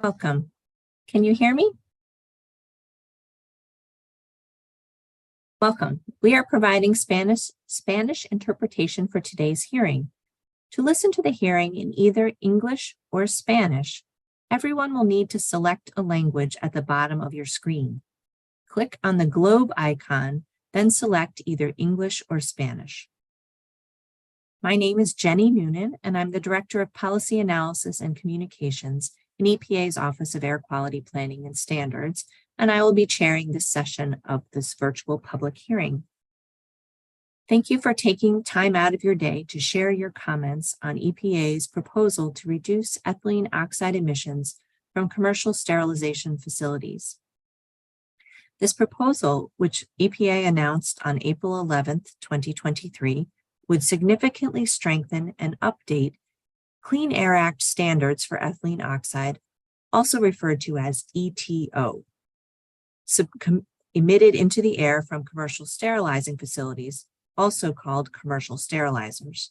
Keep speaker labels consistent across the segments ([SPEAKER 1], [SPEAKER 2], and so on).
[SPEAKER 1] Welcome. Can you hear me? Welcome. We are providing Spanish interpretation for today's hearing. To listen to the hearing in either English or Spanish, everyone will need to select a language at the bottom of your screen. Click on the globe icon, then select either English or Spanish. My name is Jenny Noonan, and I'm the Director of Policy Analysis and Communications in EPA's Office of Air Quality Planning and Standards, and I will be chairing this session of this virtual public hearing. Thank you for taking time out of your day to share your comments on EPA's proposal to reduce ethylene oxide emissions from commercial sterilization facilities. This proposal, which EPA announced on April 11th, 2023, would significantly strengthen and update Clean Air Act standards for ethylene oxide, also referred to as ETO, emitted into the air from commercial sterilizing facilities, also called commercial sterilizers.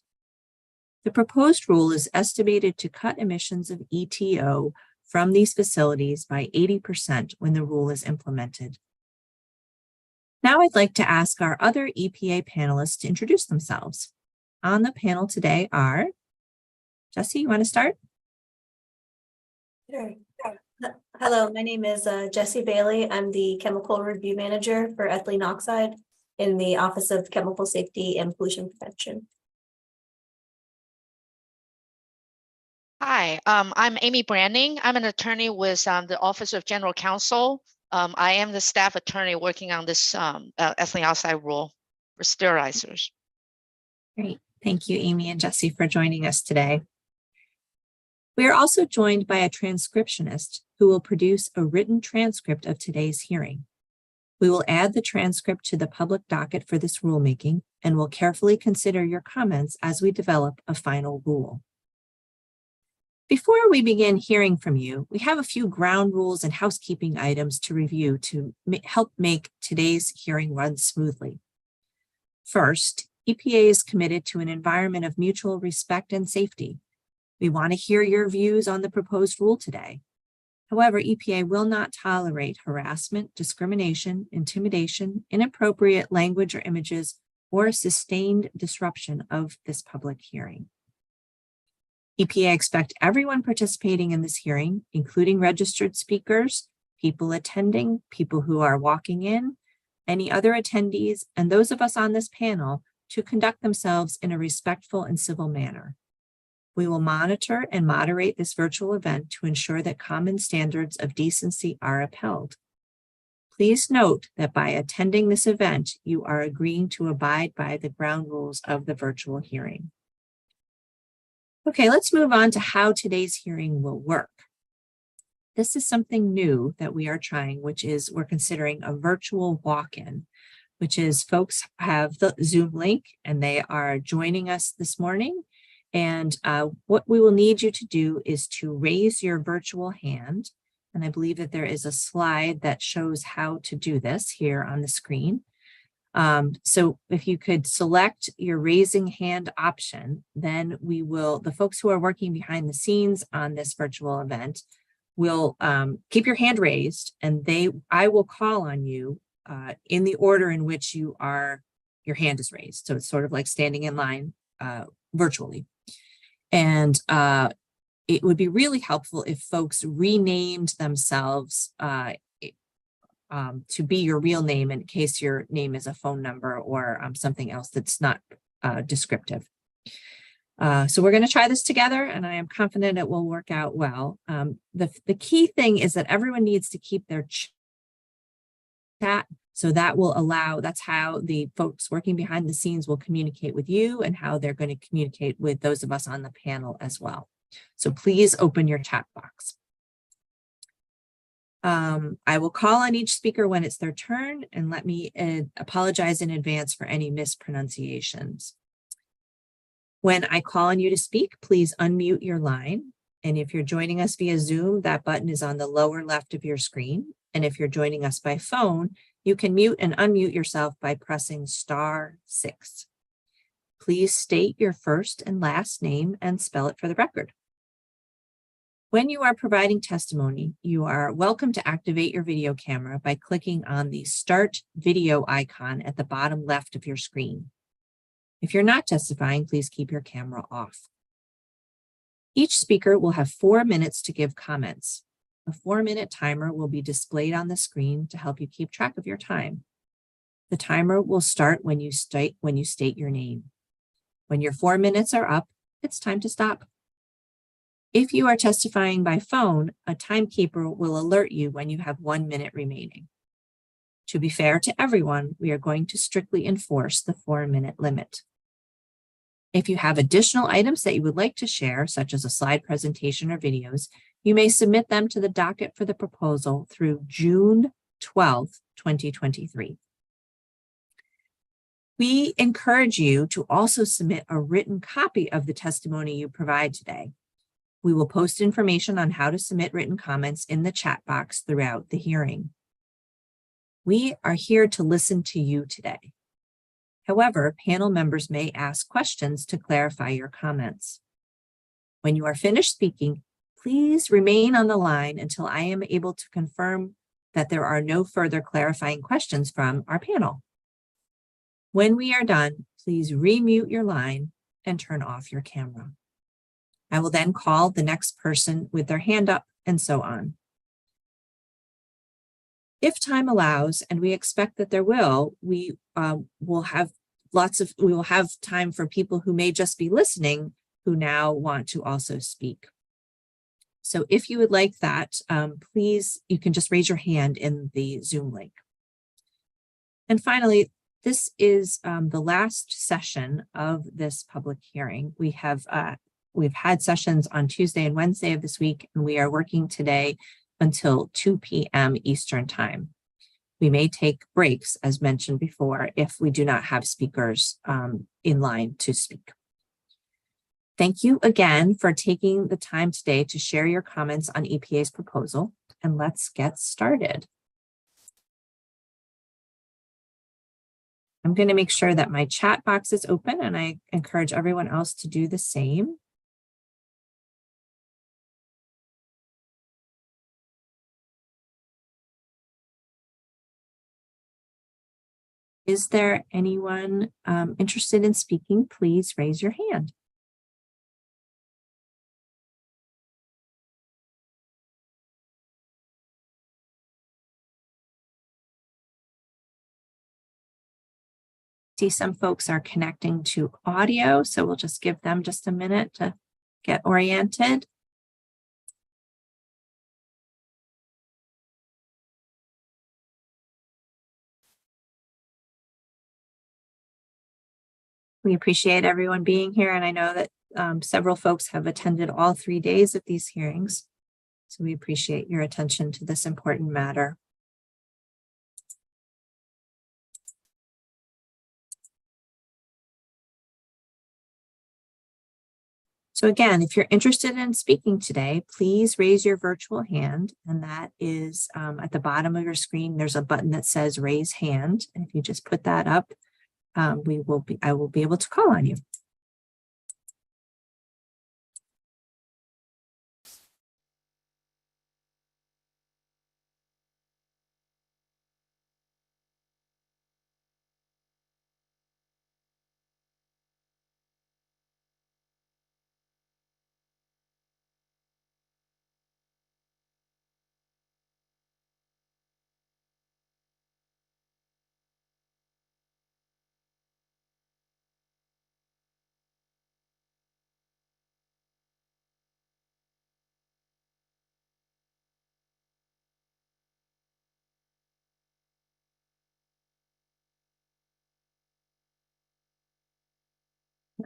[SPEAKER 1] The proposed rule is estimated to cut emissions of ETO from these facilities by 80% when the rule is implemented. Now I'd like to ask our other EPA panelists to introduce themselves. On the panel today are, Jesse, you want to start?
[SPEAKER 2] Sure. Hello, my name is Jessie Bailey. I'm the Chemical Review Manager for ethylene oxide in the Office of Chemical Safety and Pollution Prevention.
[SPEAKER 3] Hi, I'm Amy Branding. I'm an attorney with the Office of General Counsel. I am the staff attorney working on this ethylene oxide rule for sterilizers.
[SPEAKER 1] Great. Thank you, Amy and Jesse, for joining us today. We are also joined by a transcriptionist who will produce a written transcript of today's hearing. We will add the transcript to the public docket for this rulemaking and will carefully consider your comments as we develop a final rule. Before we begin hearing from you, we have a few ground rules and housekeeping items to review to help make today's hearing run smoothly. First, EPA is committed to an environment of mutual respect and safety. We want to hear your views on the proposed rule today. However, EPA will not tolerate harassment, discrimination, intimidation, inappropriate language or images, or sustained disruption of this public hearing. EPA expects everyone participating in this hearing, including registered speakers, people attending, people who are walking in, any other attendees, and those of us on this panel to conduct themselves in a respectful and civil manner. We will monitor and moderate this virtual event to ensure that common standards of decency are upheld. Please note that by attending this event, you are agreeing to abide by the ground rules of the virtual hearing. Okay, let's move on to how today's hearing will work. This is something new that we are trying, which is we're considering a virtual walk-in, which is folks have the Zoom link and they are joining us this morning. And what we will need you to do is to raise your virtual hand. And I believe that there is a slide that shows how to do this here on the screen. So if you could select your raising hand option, then the folks who are working behind the scenes on this virtual event will keep your hand raised, and I will call on you in the order in which your hand is raised. So it's sort of like standing in line virtually. And it would be really helpful if folks renamed themselves to be your real name in case your name is a phone number or something else that's not descriptive. So we're going to try this together, and I am confident it will work out well. The key thing is that everyone needs to keep their chat. So that's how the folks working behind the scenes will communicate with you and how they're going to communicate with those of us on the panel as well. So please open your chat box. I will call on each speaker when it's their turn, and let me apologize in advance for any mispronunciations. When I call on you to speak, please unmute your line. And if you're joining us via Zoom, that button is on the lower left of your screen. And if you're joining us by phone, you can mute and unmute yourself by pressing *6. Please state your first and last name and spell it for the record. When you are providing testimony, you are welcome to activate your video camera by clicking on the Start Video icon at the bottom left of your screen. If you're not testifying, please keep your camera off. Each speaker will have 4 minutes to give comments. A 4-minute timer will be displayed on the screen to help you keep track of your time. The timer will start when you state your name. When your 4 minutes are up, it's time to stop. If you are testifying by phone, a timekeeper will alert you when you have 1 minute remaining. To be fair to everyone, we are going to strictly enforce the 4-minute limit. If you have additional items that you would like to share, such as a slide presentation or videos, you may submit them to the docket for the proposal through June 12th, 2023. We encourage you to also submit a written copy of the testimony you provide today. We will post information on how to submit written comments in the chat box throughout the hearing. We are here to listen to you today. However, panel members may ask questions to clarify your comments. When you are finished speaking, please remain on the line until I am able to confirm that there are no further clarifying questions from our panel. When we are done, please remute your line and turn off your camera. I will then call the next person with their hand up and so on. If time allows, and we expect that there will, we will have time for people who may just be listening who now want to also speak. So if you would like that, please, you can just raise your hand in the Zoom link. And finally, this is the last session of this public hearing. We've had sessions on Tuesday and Wednesday of this week, and we are working today until 2 p.m. Eastern Time. We may take breaks, as mentioned before, if we do not have speakers in line to speak. Thank you again for taking the time today to share your comments on EPA's proposal, and let's get started. I'm going to make sure that my chat box is open, and I encourage everyone else to do the same. Is there anyone interested in speaking? Please raise your hand. See, some folks are connecting to audio, so we'll just give them just a minute to get oriented. We appreciate everyone being here, and I know that several folks have attended all 3 days of these hearings, so we appreciate your attention to this important matter. So again, if you're interested in speaking today, please raise your virtual hand, and that is at the bottom of your screen. There's a button that says raise hand, and if you just put that up, I will be able to call on you.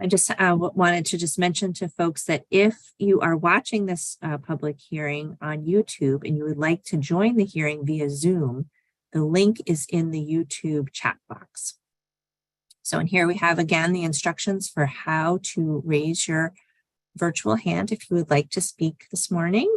[SPEAKER 1] I just wanted to just mention to folks that if you are watching this public hearing on YouTube and you would like to join the hearing via Zoom, the link is in the YouTube chat box. So, and here we have again the instructions for how to raise your virtual hand if you would like to speak this morning.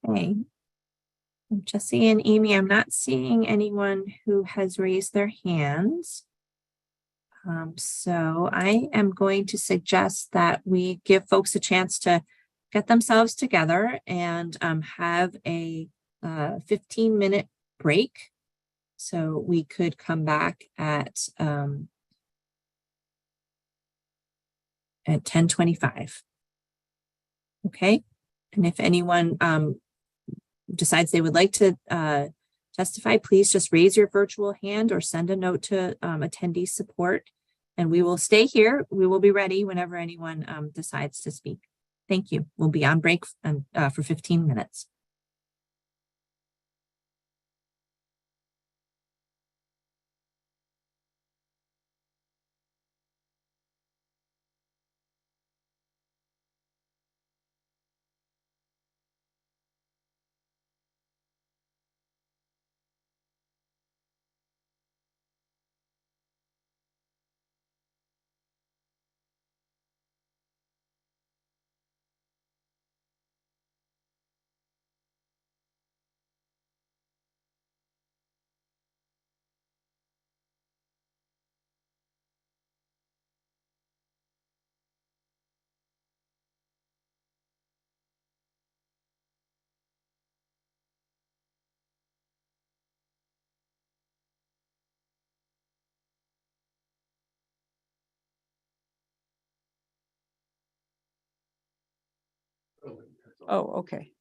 [SPEAKER 1] Okay. Jesse and Amy, I'm not seeing anyone who has raised their hands. So I am going to suggest that we give folks a chance to get themselves together and have a 15-minute break. So we could come back at 10:25. Okay. And if anyone decides they would like to testify, please just raise your virtual hand or send a note to attendee support. And we will stay here. We will be ready whenever anyone decides to speak. Thank you. We'll be on break for 15 minutes.
[SPEAKER 4] Oh, okay.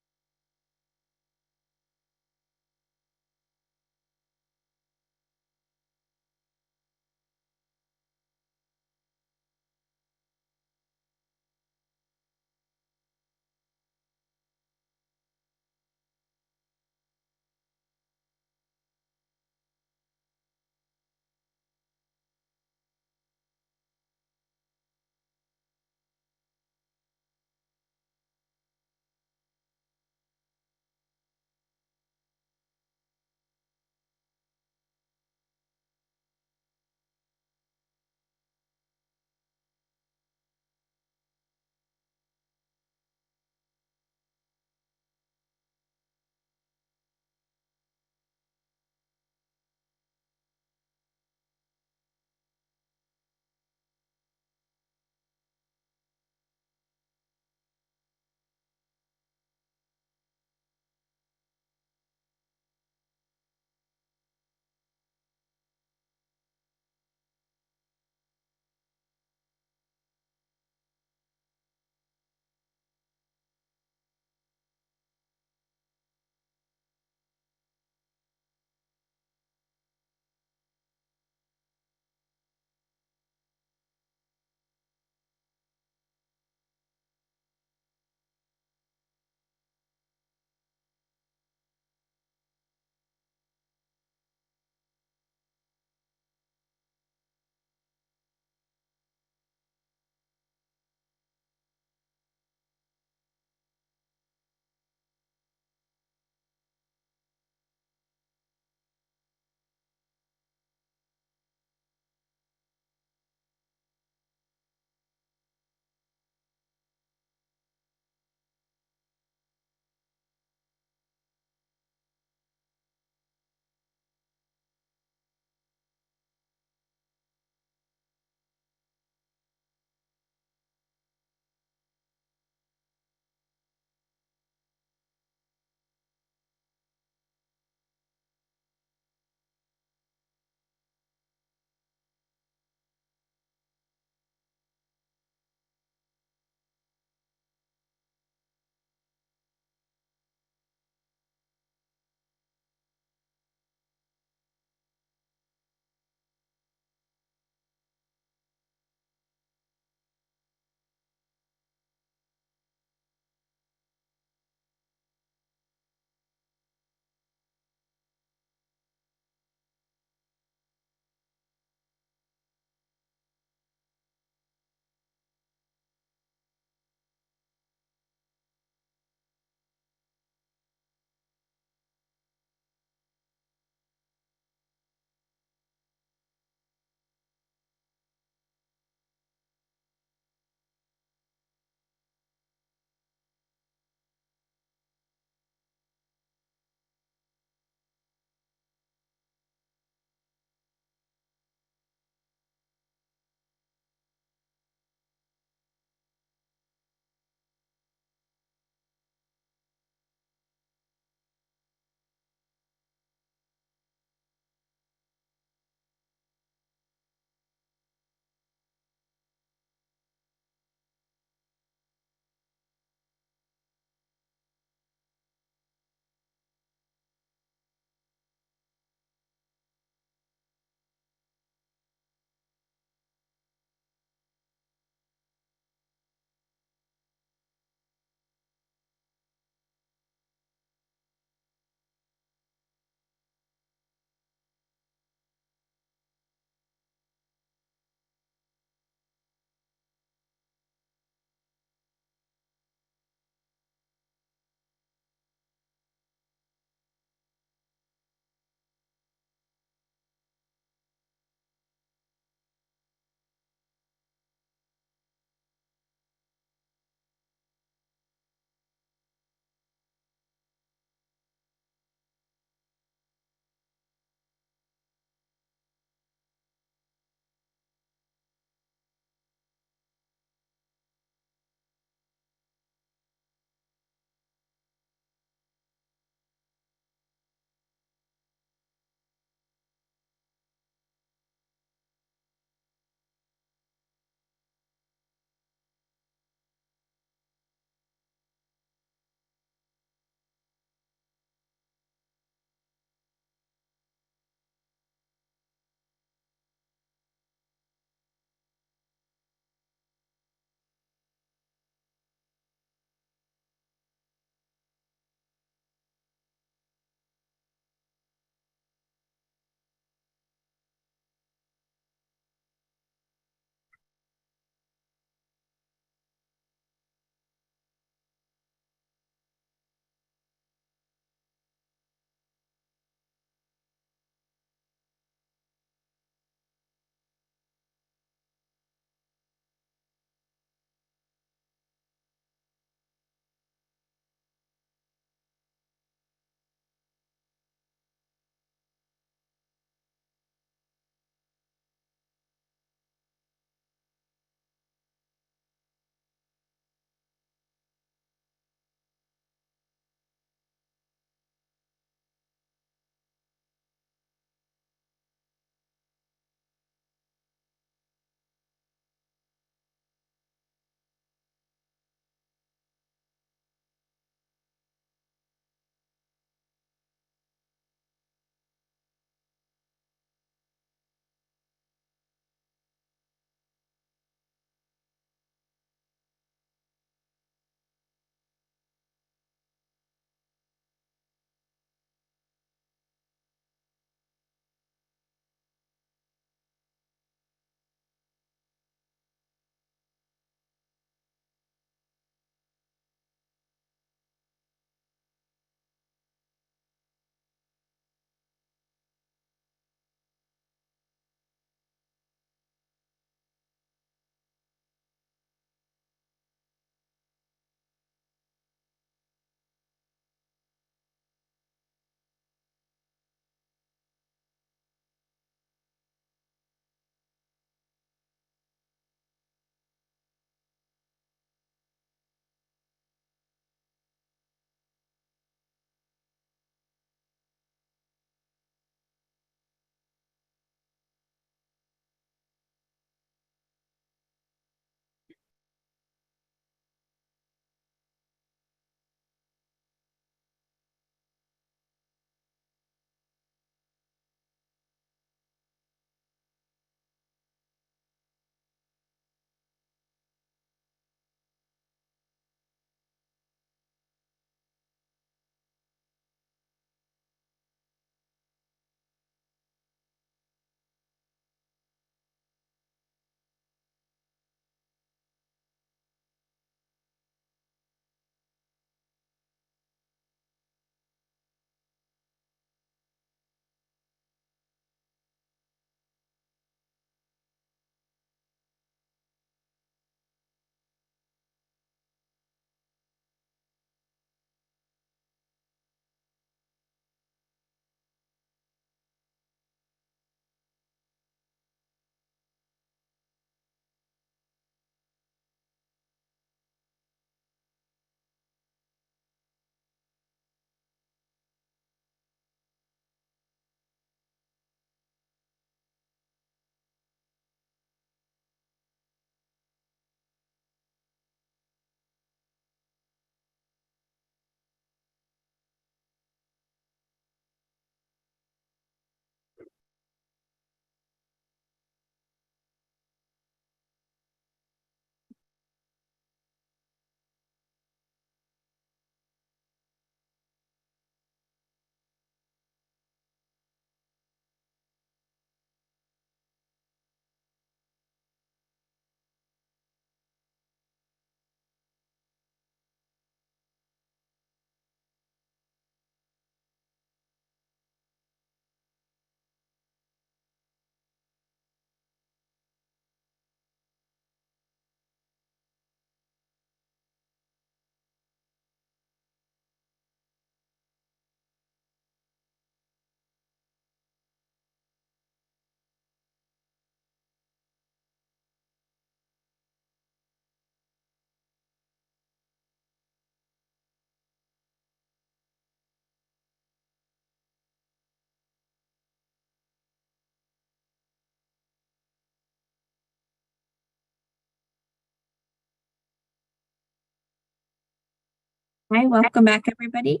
[SPEAKER 1] Hi, welcome back, everybody.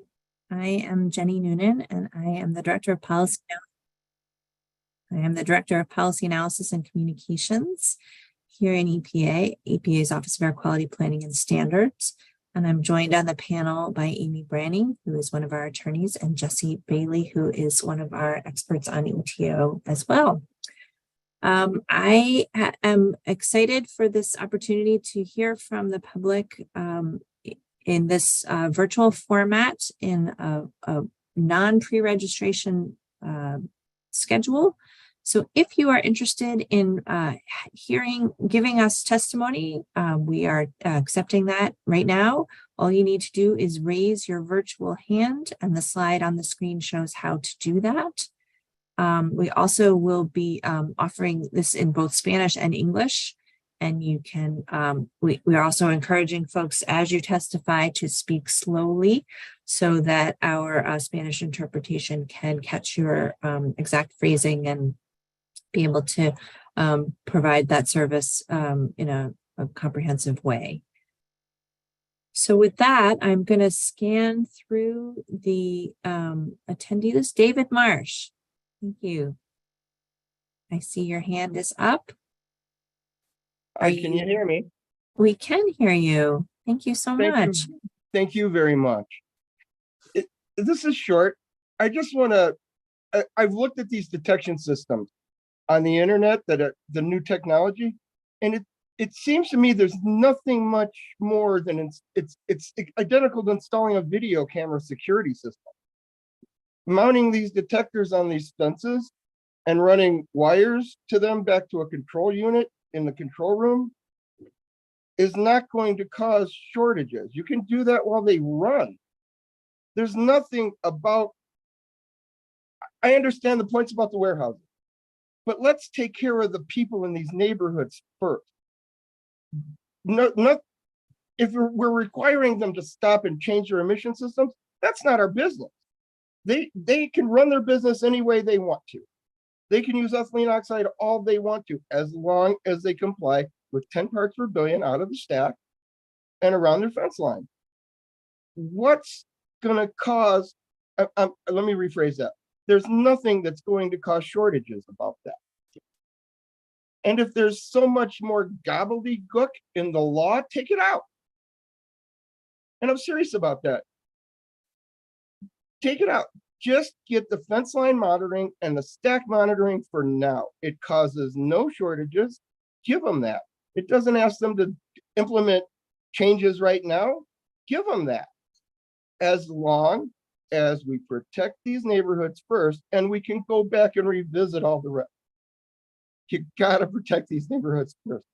[SPEAKER 1] I am Jenny Noonan, and I am the Director of Policy. I am the Director of Policy Analysis and Communications here in EPA, EPA's Office of Air Quality Planning and Standards. And I'm joined on the panel by Amy Branning, who is one of our attorneys, and Jesse Bailey, who is one of our experts on ETO as well. I am excited for this opportunity to hear from the public in this virtual format in a non-pre-registration schedule. So if you are interested in giving us testimony, we are accepting that right now. All you need to do is raise your virtual hand, and the slide on the screen shows how to do that. We also will be offering this in both Spanish and English. And you can, we are also encouraging folks as you testify to speak slowly so that our Spanish interpretation can catch your exact phrasing and be able to provide that service in a comprehensive way. So with that, I'm going to scan through the attendee list. David Marsh, thank you. I see your hand is up.
[SPEAKER 4] Can you hear me?
[SPEAKER 1] We can hear you. Thank you so much.
[SPEAKER 4] Thank you very much. This is short. I just want to, I've looked at these detection systems on the internet that are the new technology, and it seems to me there's nothing much more than it's identical to installing a video camera security system. Mounting these detectors on these fences and running wires to them back to a control unit in the control room is not going to cause shortages. You can do that while they run. There's nothing about, I understand the points about the warehousing, but let's take care of the people in these neighborhoods first. If we're requiring them to stop and change their emission systems, that's not our business. They can run their business any way they want to. They can use ethylene oxide all they want to, as long as they comply with 10 parts per billion out of the stack and around their fence line. What's going to cause, let me rephrase that. There's nothing that's going to cause shortages about that. And if there's so much more gobbledygook in the law, take it out. And I'm serious about that. Take it out. Just get the fence line monitoring and the stack monitoring for now. It causes no shortages. Give them that. It doesn't ask them to implement changes right now. Give them that. As long as we protect these neighborhoods first, and we can go back and revisit all the rest. You gotta protect these neighborhoods first.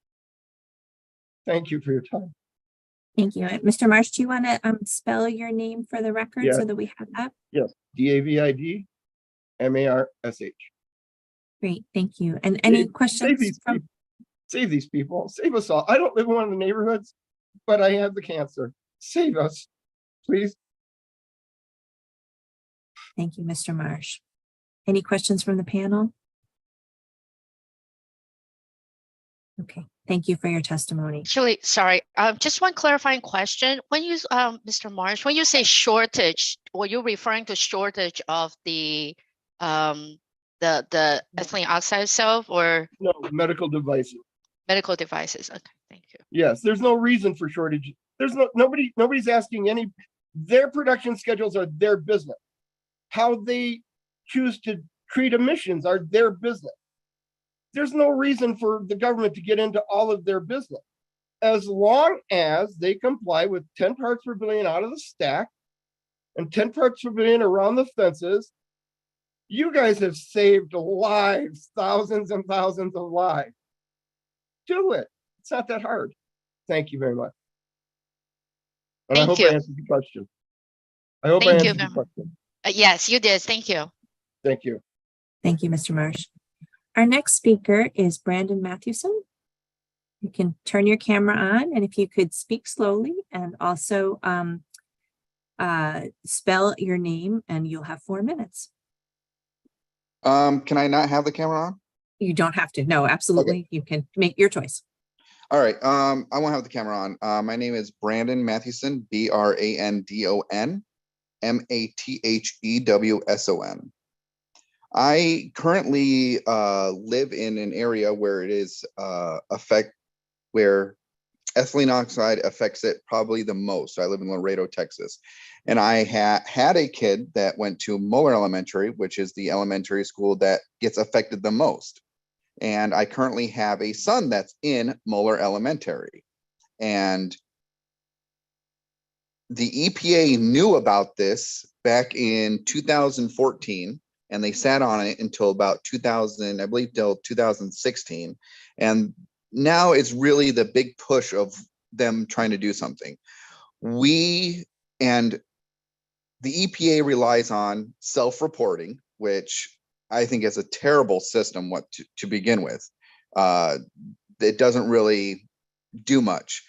[SPEAKER 4] Thank you for your time.
[SPEAKER 1] Thank you. Mr. Marsh, do you want to spell your name for the record so that we have that?
[SPEAKER 4] Yes, DAVID MARSH.
[SPEAKER 1] Great, thank you. And any questions?
[SPEAKER 4] Save these people, save us all. I don't live in one of the neighborhoods, but I have the cancer. Save us, please.
[SPEAKER 1] Thank you, Mr. Marsh. Any questions from the panel? Okay, thank you for your testimony.
[SPEAKER 3] Actually, sorry, just one clarifying question. When you, Mr. Marsh, when you say shortage, were you referring to shortage of the ethylene oxide itself, or
[SPEAKER 4] No, medical devices.
[SPEAKER 3] medical devices? Okay, thank you.
[SPEAKER 4] Yes, there's no reason for shortage. There's nobody's asking any, their production schedules are their business. How they choose to treat emissions are their business. There's no reason for the government to get into all of their business. As long as they comply with 10 parts per billion out of the stack and 10 parts per billion around the fences, you guys have saved lives, thousands and thousands of lives. Do it. It's not that hard. Thank you very much. And I hope I answered the question. I hope I answered the question.
[SPEAKER 3] Yes, you did. Thank you.
[SPEAKER 4] Thank you.
[SPEAKER 1] Thank you, Mr. Marsh. Our next speaker is Brandon Mathewson. You can turn your camera on, and if you could speak slowly and also spell your name, and you'll have 4 minutes.
[SPEAKER 5] Can I not have the camera on?
[SPEAKER 1] You don't have to. No, absolutely. Okay. You can make your choice.
[SPEAKER 5] All right. I won't have the camera on. My name is Brandon Mathewson, Brandon Mathewson. I currently live in an area where it is where ethylene oxide affects it probably the most. I live in Laredo, Texas, and I had a kid that went to Moeller Elementary, which is the elementary school that gets affected the most. And I currently have a son that's in Moeller Elementary. And the EPA knew about this back in 2014, and they sat on it until about 2000, I believe till 2016. And now it's really the big push of them trying to do something. And the EPA relies on self-reporting, which I think is a terrible system to begin with. It doesn't really do much.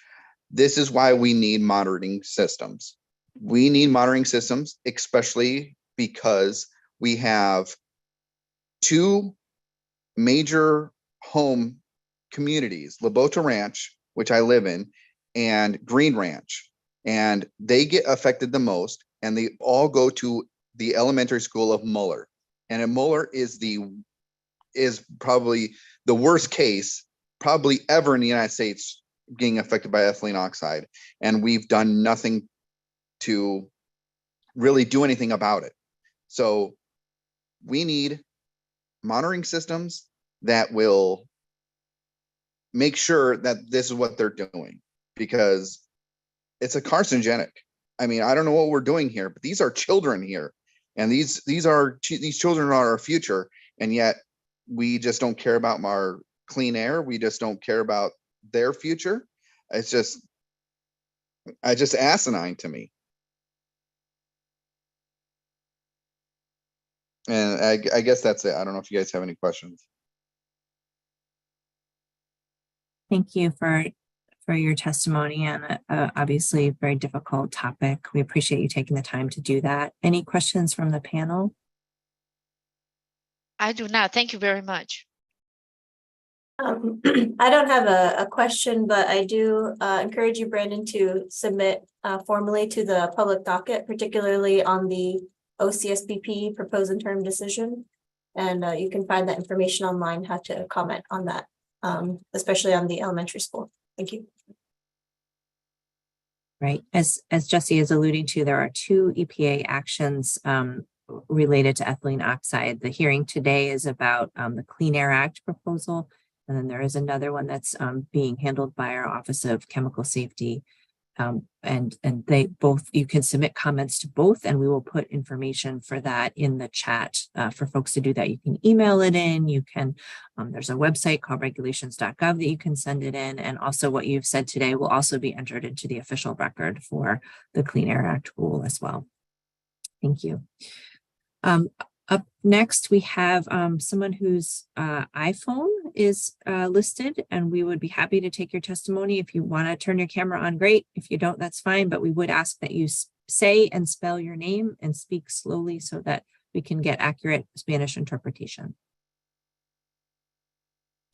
[SPEAKER 5] This is why we need monitoring systems. We need monitoring systems, especially because we have two major home communities, Labota Ranch, which I live in, and Green Ranch, and they get affected the most, and they all go to the elementary school of Moeller. And Moeller is probably the worst case probably ever in the United States getting affected by ethylene oxide. And we've done nothing to really do anything about it. So we need monitoring systems that will make sure that this is what they're doing, because it's a carcinogenic. I mean, I don't know what we're doing here, but these are children here. And these children are our future, and yet we just don't care about our clean air. We just don't care about their future. It's just asinine to me. And I guess that's it. I don't know if you guys have any questions.
[SPEAKER 1] Thank you for your testimony on obviously a very difficult topic. We appreciate you taking the time to do that. Any questions from the panel?
[SPEAKER 3] I do not. Thank you very much.
[SPEAKER 2] I don't have a question, but I do encourage you, Brandon, to submit formally to the public docket, particularly on the OCSBP proposed interim decision. And you can find that information online, how to comment on that, especially on the elementary school. Thank you.
[SPEAKER 1] Right. As Jesse is alluding to, there are two EPA actions related to ethylene oxide. The hearing today is about the Clean Air Act proposal. And then there is another one that's being handled by our Office of Chemical Safety. And they both, you can submit comments to both, and we will put information for that in the chat for folks to do that. You can email it in, you can, there's a website called regulations.gov that you can send it in. And also what you've said today will also be entered into the official record for the Clean Air Act rule as well. Thank you. Up next, we have someone whose iPhone is listed, and we would be happy to take your testimony. If you want to turn your camera on, great. If you don't, that's fine, but we would ask that you say and spell your name and speak slowly so that we can get accurate Spanish interpretation.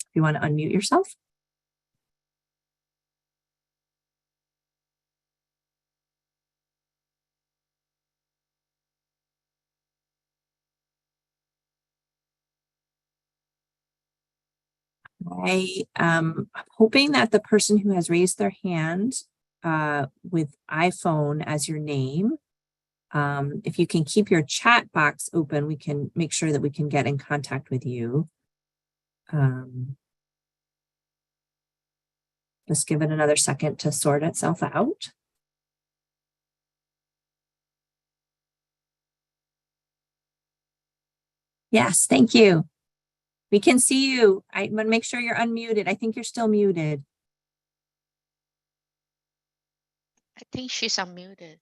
[SPEAKER 1] If you want to unmute yourself. I am hoping that the person who has raised their hand with iPhone as your name, if you can keep your chat box open, we can make sure that we can get in contact with you. Just give it another second to sort itself out. Yes, thank you. We can see you. I'm going to make sure you're unmuted. I think you're still muted.
[SPEAKER 3] I think she's unmuted.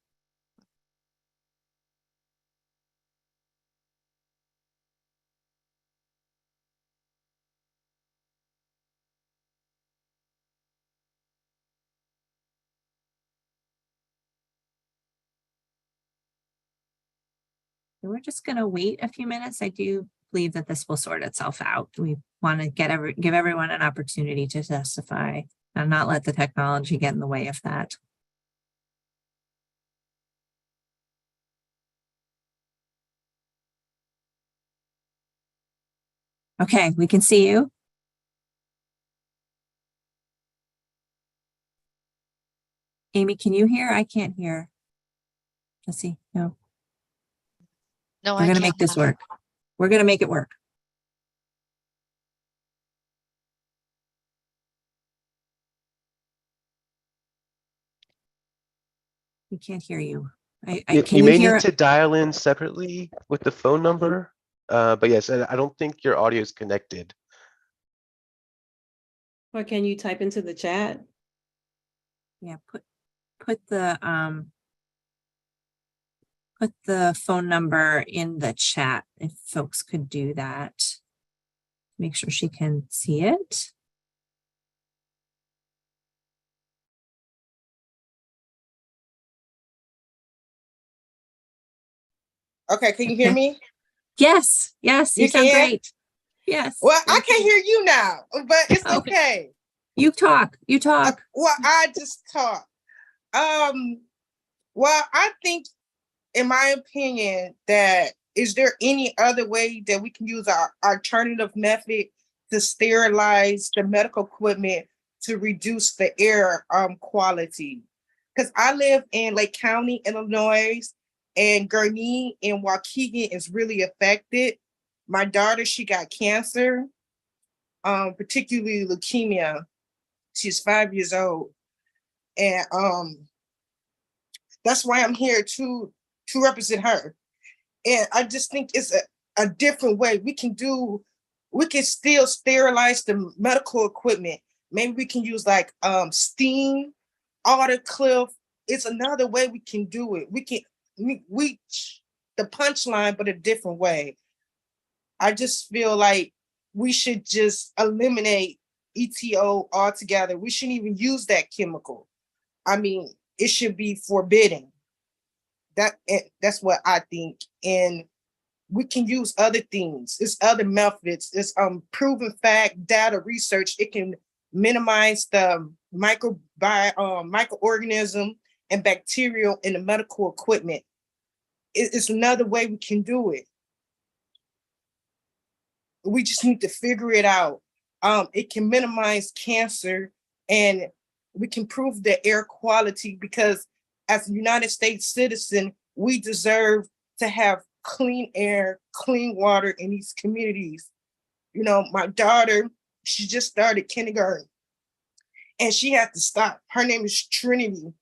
[SPEAKER 1] We're just going to wait a few minutes. I do believe that this will sort itself out. We want to give everyone an opportunity to testify. and not let the technology get in the way of that. Okay, we can see you. Amy, can you hear? I can't hear. Let's see. No,
[SPEAKER 3] No,
[SPEAKER 1] we're
[SPEAKER 3] I
[SPEAKER 1] going to
[SPEAKER 3] can't.
[SPEAKER 1] make this work. We're going to make it work. We can't hear you.
[SPEAKER 6] You
[SPEAKER 1] Can you
[SPEAKER 6] may
[SPEAKER 1] hear?
[SPEAKER 6] need to dial in separately with the phone number. But yes, I don't think your audio is connected.
[SPEAKER 7] Or can you type into the chat?
[SPEAKER 1] Yeah, put the phone number in the chat if folks could do that. Make sure she can see it.
[SPEAKER 8] Okay, can you hear
[SPEAKER 1] Okay.
[SPEAKER 8] me?
[SPEAKER 1] Yes, yes, you
[SPEAKER 8] You
[SPEAKER 1] sound
[SPEAKER 8] can?
[SPEAKER 1] great. Yes.
[SPEAKER 8] Well, I
[SPEAKER 1] thank
[SPEAKER 8] can
[SPEAKER 1] you.
[SPEAKER 8] hear you now, but it's
[SPEAKER 1] Okay.
[SPEAKER 8] okay.
[SPEAKER 1] You talk. You talk.
[SPEAKER 8] Well, I just talk. Well, I think, in my opinion, that is there any other way that we can use our alternative method to sterilize the medical equipment to reduce the air quality? Because I live in Lake County, Illinois, and Gurnee and Waukegan is really affected. My daughter, she got cancer, particularly leukemia. She's 5 years old. And that's why I'm here to represent her. And I just think it's a different way. We can still sterilize the medical equipment. Maybe we can use like steam, autoclave. It's another way we can do it. We can reach the punchline, but a different way. I just feel like we should just eliminate ETO altogether. We shouldn't even use that chemical. I mean, it should be forbidden. That's what I think. And we can use other things. It's other methods. It's proven fact, data research. It can minimize the microorganism and bacterial in the medical equipment. It's another way we can do it. We just need to figure it out. It can minimize cancer, and we can improve the air quality, because as a United States citizen, we deserve to have clean air, clean water in these communities. You know, my daughter, she just started kindergarten and she had to stop. Her name is Trinity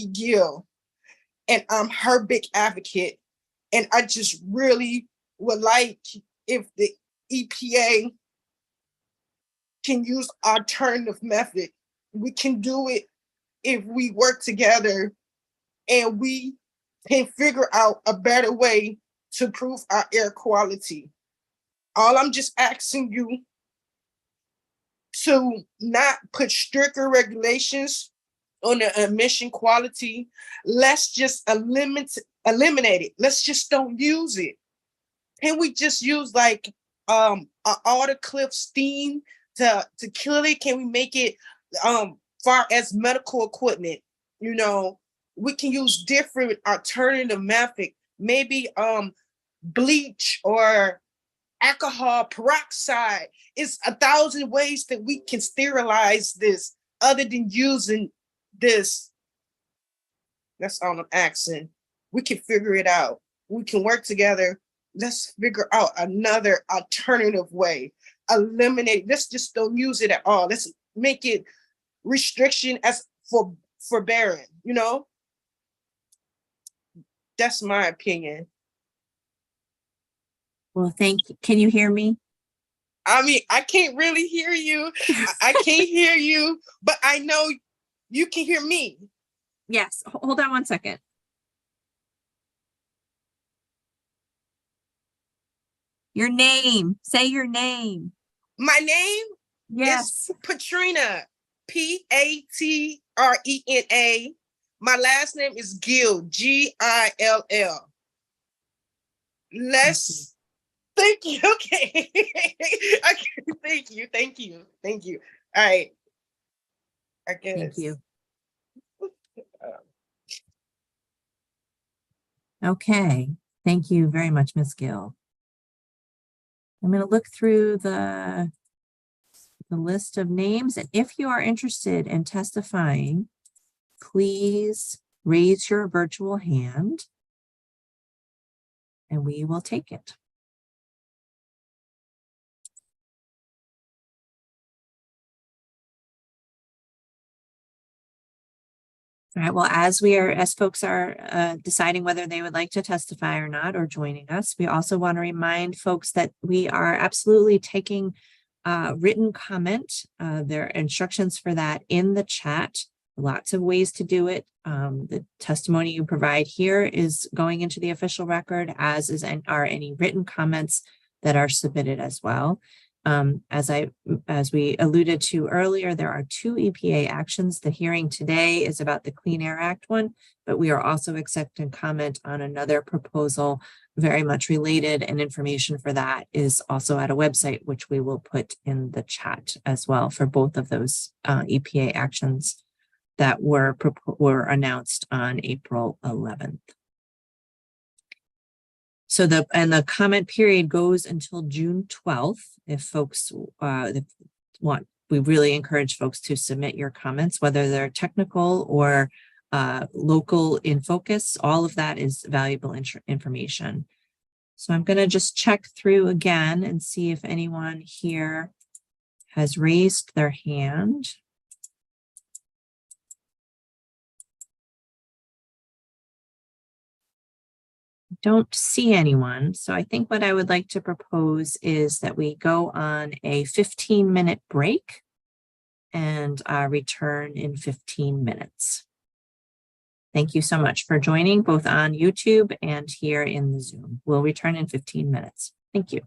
[SPEAKER 8] Gill, and I'm her big advocate. And I just really would like if the EPA can use alternative method. We can do it if we work together and we can figure out a better way to improve our air quality. All I'm just asking you to not put stricter regulations on the emission quality. Let's just eliminate it. Let's just don't use it. Can we just use like autoclave steam to kill it? Can we make it far as medical equipment? You know, we can use different alternative method, maybe bleach or alcohol peroxide. It's 1,000 ways that we can sterilize this other than using this. That's all I'm asking. We can figure it out. We can work together. Let's figure out another alternative way. Eliminate. Let's just don't use it at all. Let's make it restriction as for forbearing. You know, that's my opinion.
[SPEAKER 1] Well, thank you. Can you hear me?
[SPEAKER 8] I mean, I can't really hear you. I can't hear you, but I know you can hear me.
[SPEAKER 1] Yes. Hold on one second. Your name. Say your name.
[SPEAKER 8] My name
[SPEAKER 1] Yes.
[SPEAKER 8] is Patrina, Patrena. My last name is Gill, Gill. Let's thank you. Okay. Okay. Thank you. All right. I guess.
[SPEAKER 1] Thank you. Okay, thank you very much, Ms. Gill. I'm going to look through the list of names, and if you are interested in testifying, please raise your virtual hand and we will take it. All right, well, as folks are deciding whether they would like to testify or not, or joining us, we also want to remind folks that we are absolutely taking written comment. There are instructions for that in the chat. Lots of ways to do it. The testimony you provide here is going into the official record, as are any written comments that are submitted as well. As we alluded to earlier, there are 2 EPA actions. The hearing today is about the Clean Air Act one, but we are also accepting comment on another proposal very much related, and information for that is also at a website, which we will put in the chat as well for both of those EPA actions that were announced on April 11th. So the comment period goes until June 12th. If folks we really encourage folks to submit your comments, whether they're technical or local in focus. All of that is valuable information. So I'm going to just check through again and see if anyone here has raised their hand. Don't see anyone. So I think what I would like to propose is that we go on a 15-minute break and return in 15 minutes. Thank you so much for joining both on YouTube and here in the Zoom. We'll return in 15 minutes. Thank you.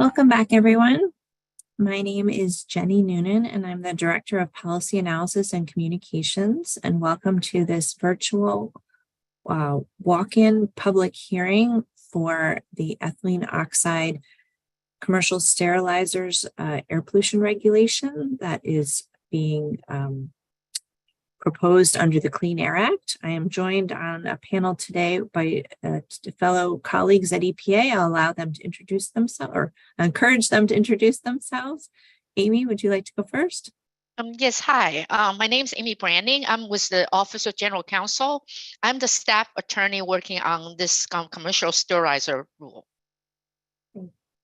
[SPEAKER 1] Welcome back, everyone. My name is Jenny Noonan, and I'm the Director of Policy Analysis and Communications. And welcome to this virtual walk-in public hearing for the ethylene oxide commercial sterilizers air pollution regulation that is being proposed under the Clean Air Act. I am joined on a panel today by fellow colleagues at EPA. I'll allow them to introduce themselves or encourage them to introduce themselves. Amy, would you like to go first?
[SPEAKER 3] Yes, hi. My name is Amy Branding. I'm with the Office of General Counsel. I'm the staff attorney working on this commercial sterilizer rule.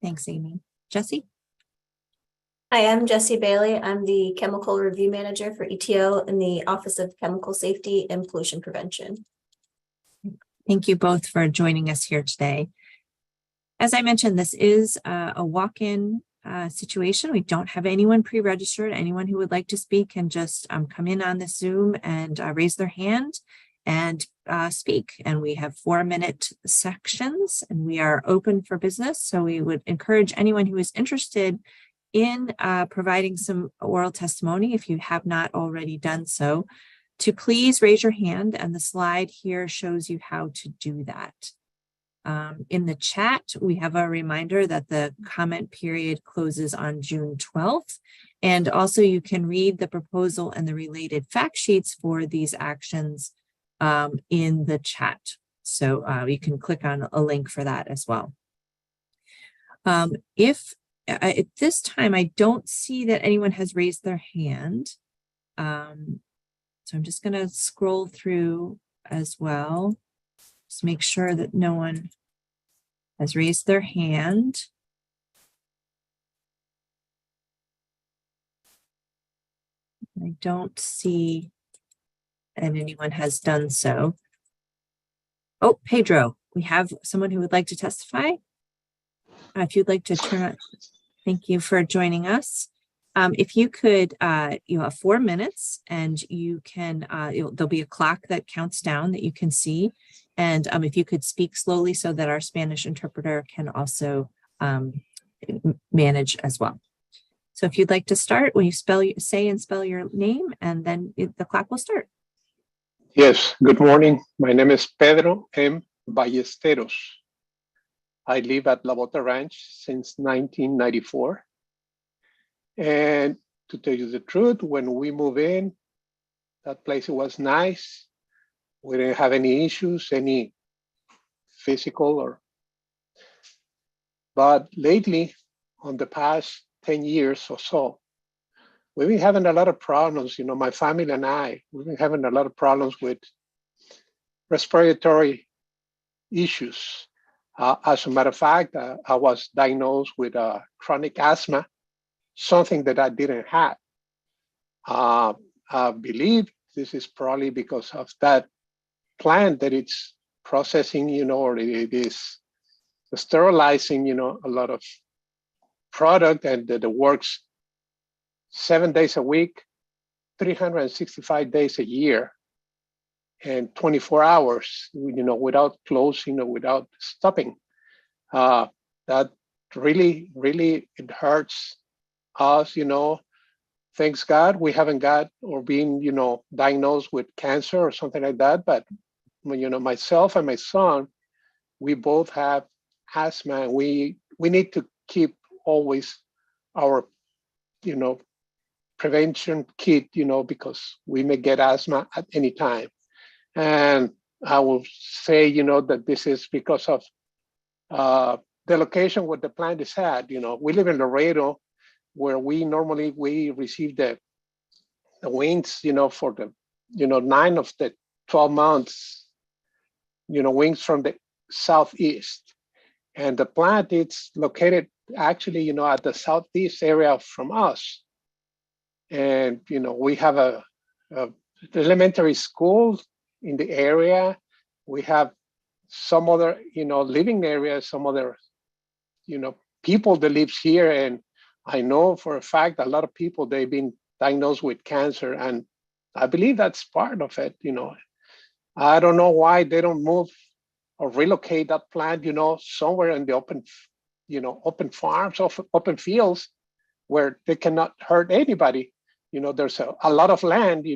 [SPEAKER 1] Thanks, Amy. Jesse?
[SPEAKER 2] Hi, I'm Jessie Bailey. I'm the Chemical Review Manager for ETO in the Office of Chemical Safety and Pollution Prevention.
[SPEAKER 1] Thank you both for joining us here today. As I mentioned, this is a walk-in situation. We don't have anyone pre-registered. Anyone who would like to speak can just come in on this Zoom and raise their hand and speak. And we have 4-minute sections and we are open for business. So we would encourage anyone who is interested in providing some oral testimony, if you have not already done so, to please raise your hand, and the slide here shows you how to do that. In the chat, we have a reminder that the comment period closes on June 12th, and also you can read the proposal and the related fact sheets for these actions in the chat. So you can click on a link for that as well. At this time, I don't see that anyone has raised their hand. So I'm just going to scroll through as well. Just make sure that no one has raised their hand. I don't see that anyone has done so. Oh, Pedro, we have someone who would like to testify. If you'd like to turn on. Thank you for joining us. If you could, you have 4 minutes, and you can, there'll be a clock that counts down that you can see. And if you could speak slowly so that our Spanish interpreter can also manage as well. So if you'd like to start, will you say and spell your name, and then the clock will start.
[SPEAKER 9] Yes, good morning. My name is Pedro M. Ballesteros. I live at La Bota Ranch since 1994. And to tell you the truth, when we moved in, that place was nice. We didn't have any issues, any physical but lately, on the past 10 years or so, we've been having a lot of problems. You know, my family and we've been having a lot of problems with respiratory issues. As a matter of fact, I was diagnosed with chronic asthma, something that I didn't have. I believe this is probably because of that plant that it's processing, you know, or it is sterilizing, you know, a lot of product, and that it works 7 days a week, 365 days a year, and 24 hours, you know, without closing or without stopping. That really, it hurts us, you know. Thanks God, we haven't got or been, you know, diagnosed with cancer or something like that. But, you know, myself and my son, we both have asthma. And we need to keep always our, you know, prevention kit, you know, because we may get asthma at any time. And I will say, you know, that this is because of the location where the plant is at. You know, we live in Laredo, where we receive the wings, you know, for the, you know, 9 of the 12 months, you know, wings from the southeast. And the plant, it's located actually, you know, at the southeast area from us. And, you know, we have a elementary school in the area. We have some other, you know, living areas, some other, you know, people that lives here. And I know for a fact, a lot of people, they've been diagnosed with cancer. And I believe that's part of it, you know. I don't know why they don't move or relocate that plant, you know, somewhere in the open open farms, open fields where they cannot hurt anybody. There's a lot of land,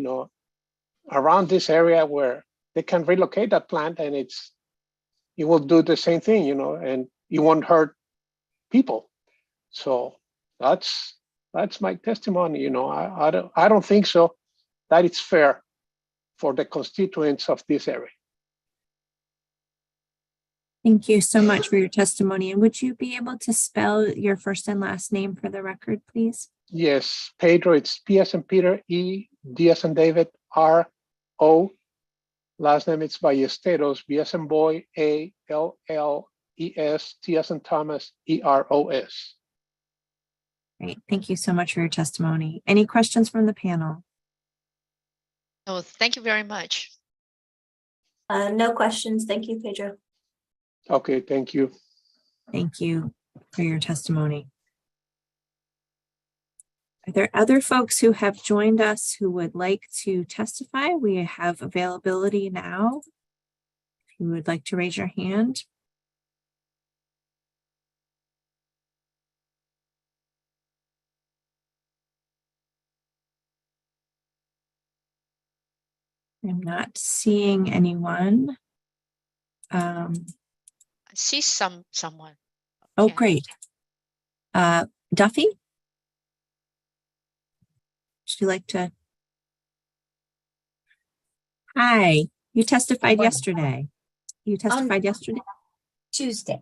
[SPEAKER 9] around this area where they can relocate that plant, and it will do the same thing, and it won't hurt people. So that's my testimony. I don't think so that it's fair for the constituents of this area.
[SPEAKER 1] Thank you so much for your testimony. And would you be able to spell your first and last name for the record, please?
[SPEAKER 9] Yes, Pedro, it's P as in Peter, E, D as in David, R, O. Last name it's Ballesteros, B as in boy, A, L, L, E, S, T as in Thomas, E, R, O, S.
[SPEAKER 1] Great. Thank you so much for your testimony. Any questions from the panel?
[SPEAKER 3] Oh, thank you very much.
[SPEAKER 2] No questions. Thank you, Pedro.
[SPEAKER 9] Okay, thank you.
[SPEAKER 1] Thank you for your testimony. Are there other folks who have joined us who would like to testify? We have availability now. If you would like to raise your hand. I'm not seeing anyone.
[SPEAKER 3] I see someone.
[SPEAKER 1] Oh,
[SPEAKER 3] Okay.
[SPEAKER 1] great. Duffy? Would you like to? Hi, you testified
[SPEAKER 10] morning.
[SPEAKER 1] yesterday. You testified yesterday?
[SPEAKER 10] Tuesday.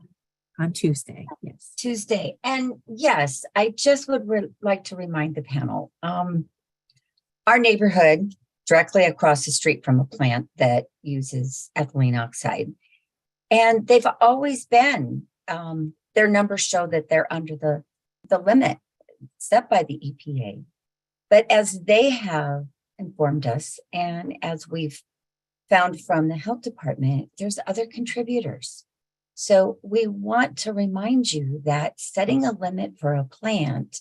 [SPEAKER 1] On Tuesday, yes.
[SPEAKER 10] Tuesday. And yes, I just would like to remind the panel, our neighborhood directly across the street from a plant that uses ethylene oxide. And they've always been, their numbers show that they're under the limit set by the EPA. But as they have informed us, and as we've found from the health department, there's other contributors. So we want to remind you that setting a limit for a plant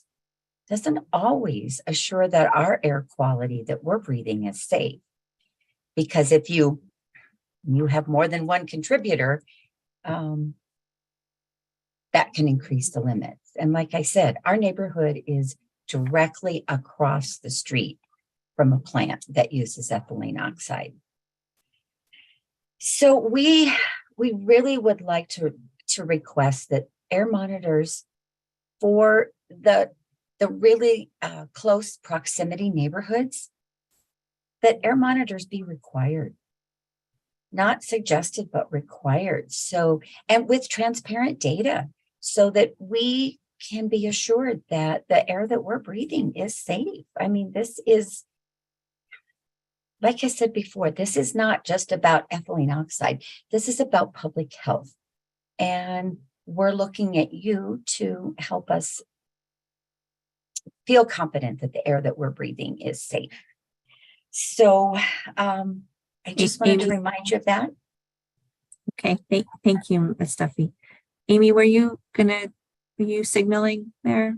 [SPEAKER 10] doesn't always assure that our air quality that we're breathing is safe. Because if you have more than one contributor, that can increase the limits. And like I said, our neighborhood is directly across the street from a plant that uses ethylene oxide. So we really would like to request that air monitors for the really close proximity neighborhoods, that air monitors be required. Not suggested, but required. So, and with transparent data, so that we can be assured that the air that we're breathing is safe. I mean, this is, like I said before, this is not just about ethylene oxide. This is about public health. And we're looking at you to help us feel confident that the air that we're breathing is safe. So I just wanted to remind you of that.
[SPEAKER 1] Okay, thank you, Ms. Duffy. Amy, were you signaling there?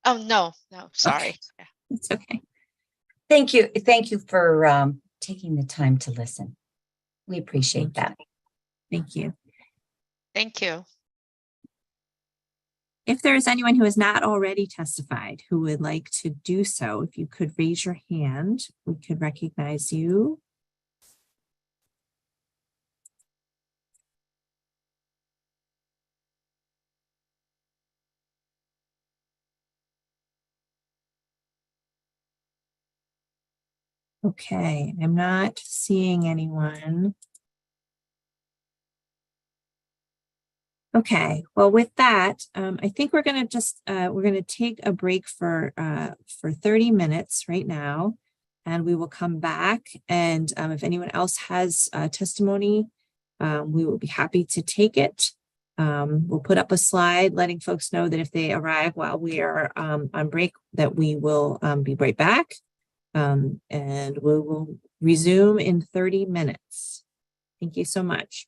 [SPEAKER 3] Oh, no, sorry.
[SPEAKER 1] Okay. Yeah. It's okay.
[SPEAKER 10] Thank you. Thank you for taking the time to listen. We appreciate that.
[SPEAKER 1] Thank you.
[SPEAKER 3] Thank you.
[SPEAKER 1] If there is anyone who has not already testified who would like to do so, if you could raise your hand, we could recognize you. Okay, I'm not seeing anyone. Okay, well, with that, I think we're going to just we're going to take a break for 30 minutes right now, and we will come back. And if anyone else has testimony, we will be happy to take it. We'll put up a slide letting folks know that if they arrive while we are on break, that we will be right back. And we will resume in 30 minutes. Thank you so much.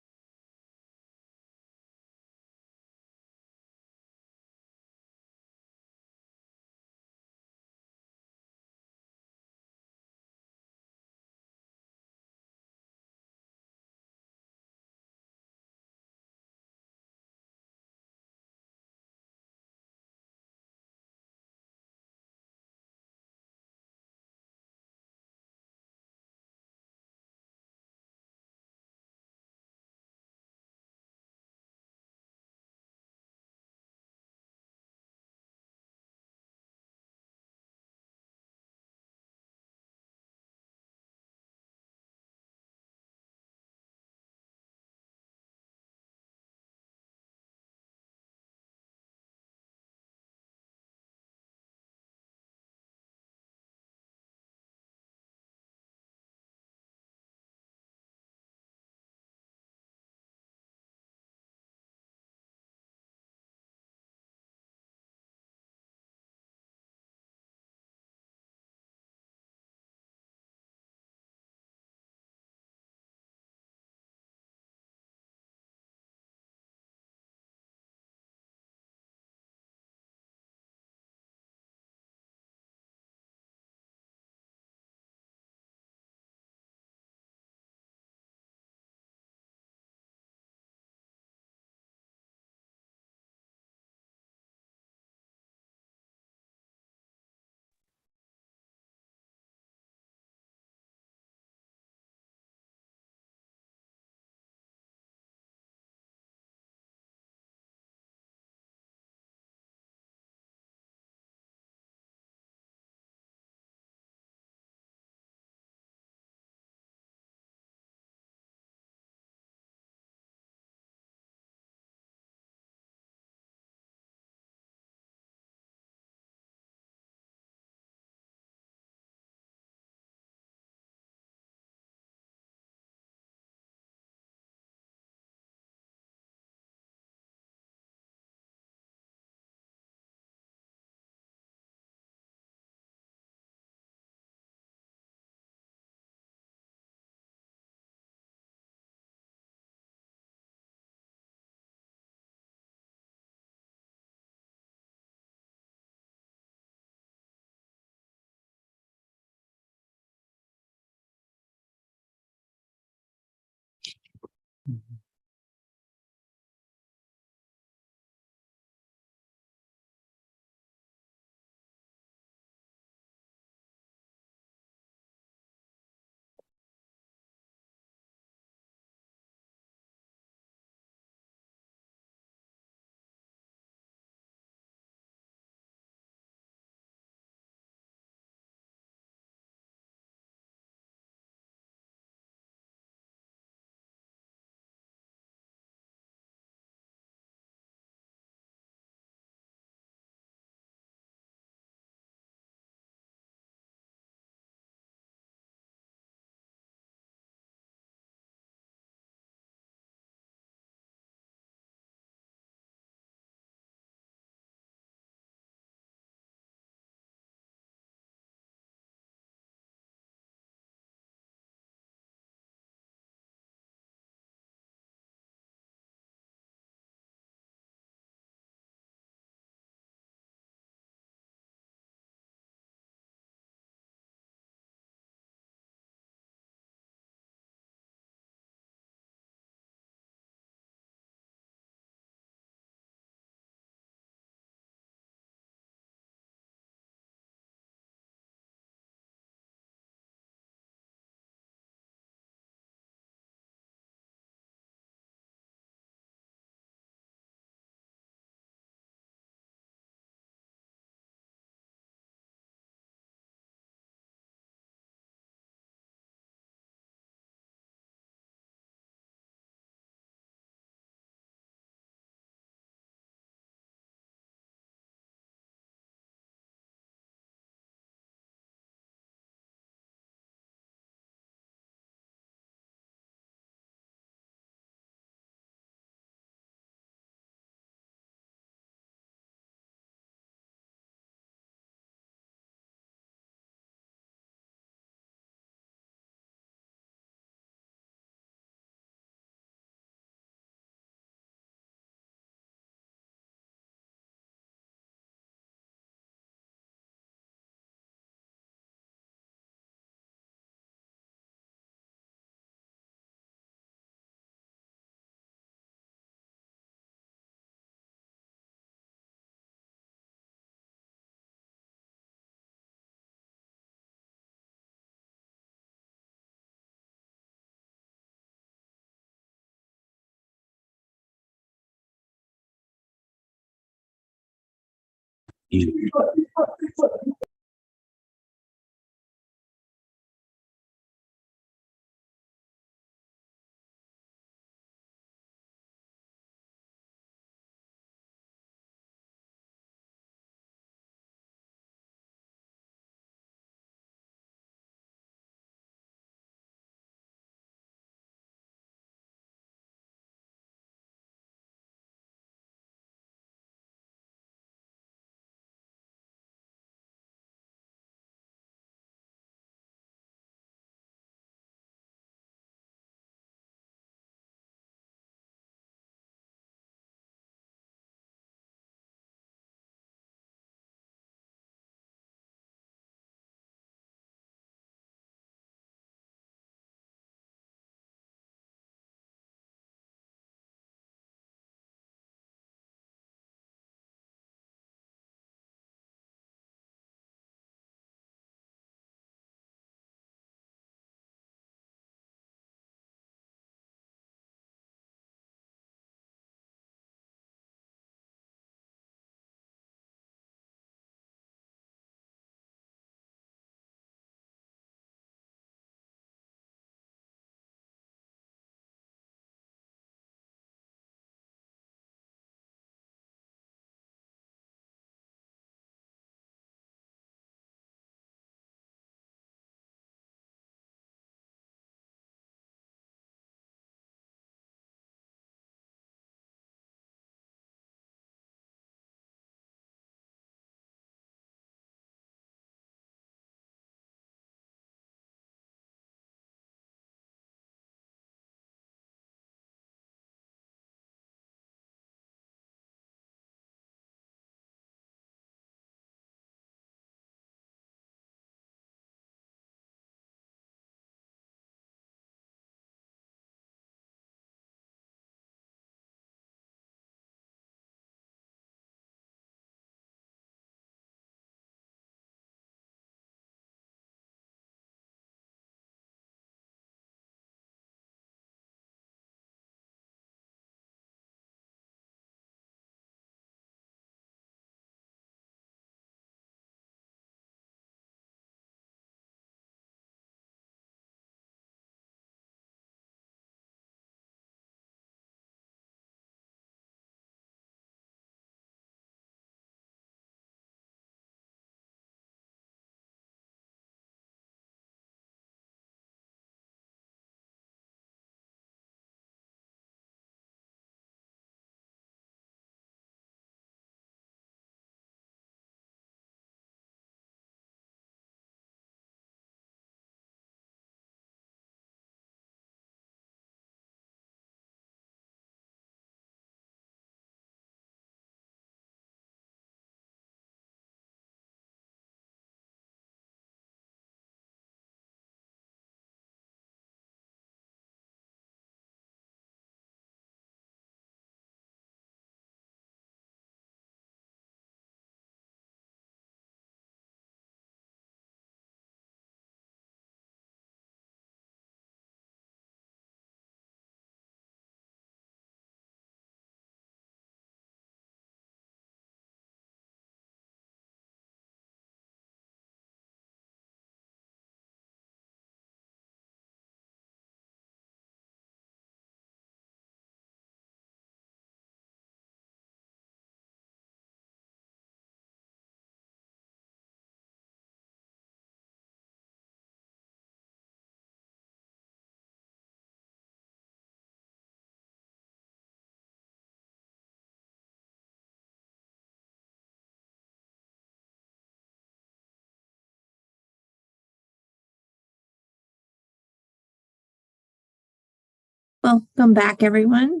[SPEAKER 1] Welcome back, everyone.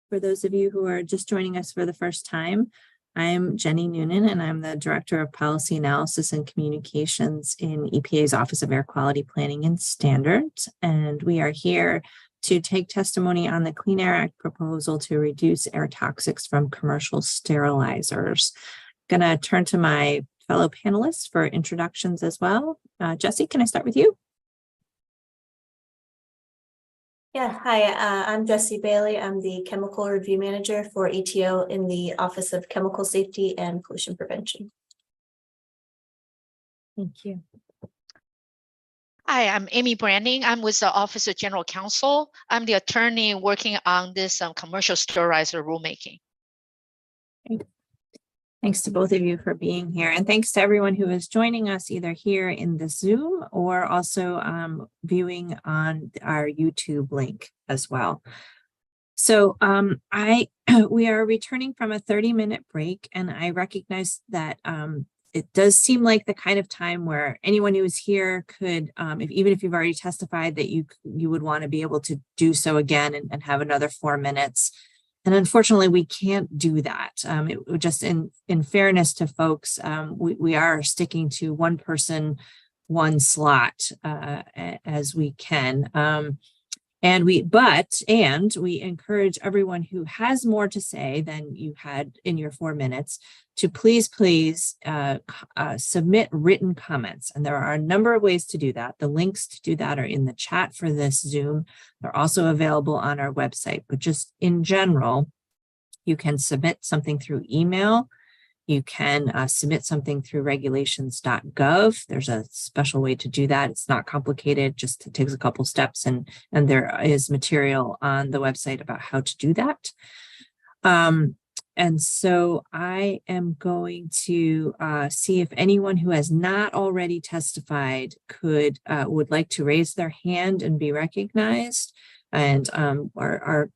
[SPEAKER 1] For those of you who are just joining us for the first time, I'm Jenny Noonan, and I'm the Director of Policy Analysis and Communications in EPA's Office of Air Quality Planning and Standards. And we are here to take testimony on the Clean Air Act proposal to reduce air toxics from commercial sterilizers. I'm going to turn to my fellow panelists for introductions as well. Jesse, can I start with you?
[SPEAKER 2] Yeah, hi, I'm Jessie Bailey. I'm the Chemical Review Manager for ETO in the Office of Chemical Safety and Pollution Prevention.
[SPEAKER 1] Thank you.
[SPEAKER 3] Hi, I'm Amy Branding. I'm with the Office of General Counsel. I'm the attorney working on this commercial sterilizer rulemaking.
[SPEAKER 1] Thanks to both of you for being here, and thanks to everyone who is joining us either here in the Zoom or also viewing on our YouTube link as well. So we are returning from a 30-minute break, and I recognize that it does seem like the kind of time where anyone who is here could, even if you've already testified, that you would want to be able to do so again and have another 4 minutes. And unfortunately, we can't do that. It would just in fairness to folks, we are sticking to one person, one slot as we can. And we encourage everyone who has more to say than you had in your 4 minutes to please submit written comments. And there are a number of ways to do that. The links to do that are in the chat for this Zoom. They're also available on our website. But just in general, you can submit something through email. You can submit something through regulations.gov. There's a special way to do that. It's not complicated, just it takes a couple steps, and there is material on the website about how to do that. And so I am going to see if anyone who has not already testified would like to raise their hand and be recognized. And our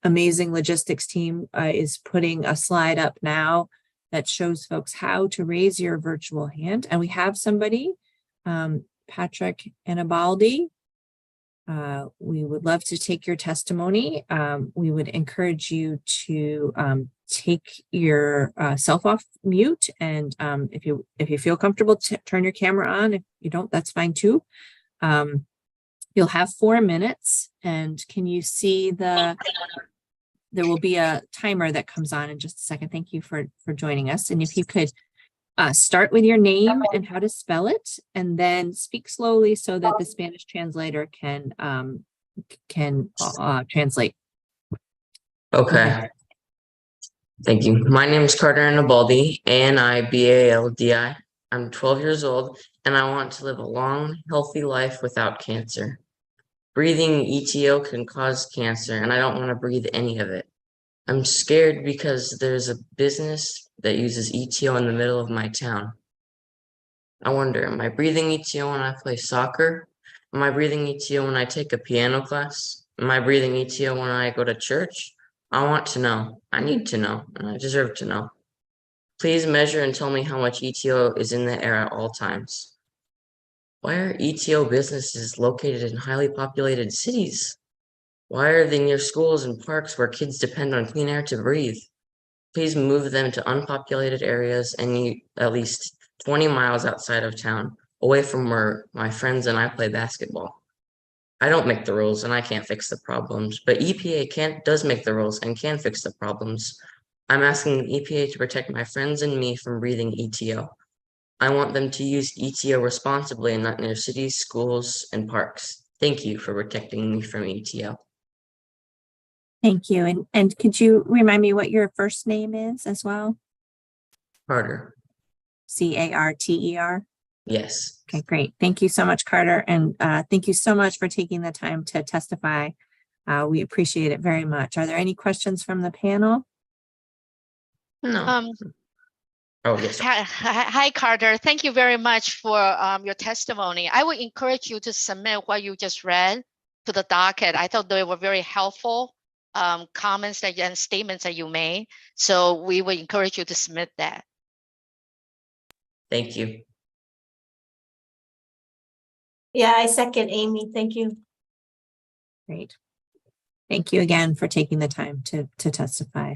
[SPEAKER 1] amazing logistics team is putting a slide up now that shows folks how to raise your virtual hand. And we have somebody, Patrick Anabaldi. We would love to take your testimony. We would encourage you to take your self off mute. And if you feel comfortable, turn your camera on. If you don't, that's fine too. You'll have 4 minutes. And can you see there will be a timer that comes on in just a second. Thank you for joining us. And if you could start with your name and how to spell it, and then speak slowly so that the Spanish translator can translate.
[SPEAKER 11] Okay. Thank you. My name is Carter Anabaldi, Anibaldi. I'm 12 years old, and I want to live a long, healthy life without cancer. Breathing ETO can cause cancer, and I don't want to breathe any of it. I'm scared because there's a business that uses ETO in the middle of my town. I wonder, am I breathing ETO when I play soccer? Am I breathing ETO when I take a piano class? Am I breathing ETO when I go to church? I want to know. I need to know, and I deserve to know. Please measure and tell me how much ETO is in the air at all times. Why are ETO businesses located in highly populated cities? Why are they near schools and parks where kids depend on clean air to breathe? Please move them to unpopulated areas and at least 20 miles outside of town, away from where my friends and I play basketball. I don't make the rules and I can't fix the problems, but EPA does make the rules and can fix the problems. I'm asking the EPA to protect my friends and me from breathing ETO. I want them to use ETO responsibly and not near cities, schools, and parks. Thank you for protecting me from ETO.
[SPEAKER 1] Thank you. And could you remind me what your first name is as well?
[SPEAKER 11] Carter.
[SPEAKER 1] Carter?
[SPEAKER 11] Yes.
[SPEAKER 1] Okay, great. Thank you so much, Carter. And thank you so much for taking the time to testify. We appreciate it very much. Are there any questions from the panel?
[SPEAKER 11] No. Oh, yes.
[SPEAKER 3] Hi, Carter. Thank you very much for your testimony. I would encourage you to submit what you just read to the docket. I thought they were very helpful comments and statements that you made. So we would encourage you to submit that.
[SPEAKER 11] Thank you.
[SPEAKER 2] Yeah, I second Amy. Thank you.
[SPEAKER 1] Great. Thank you again for taking the time to testify.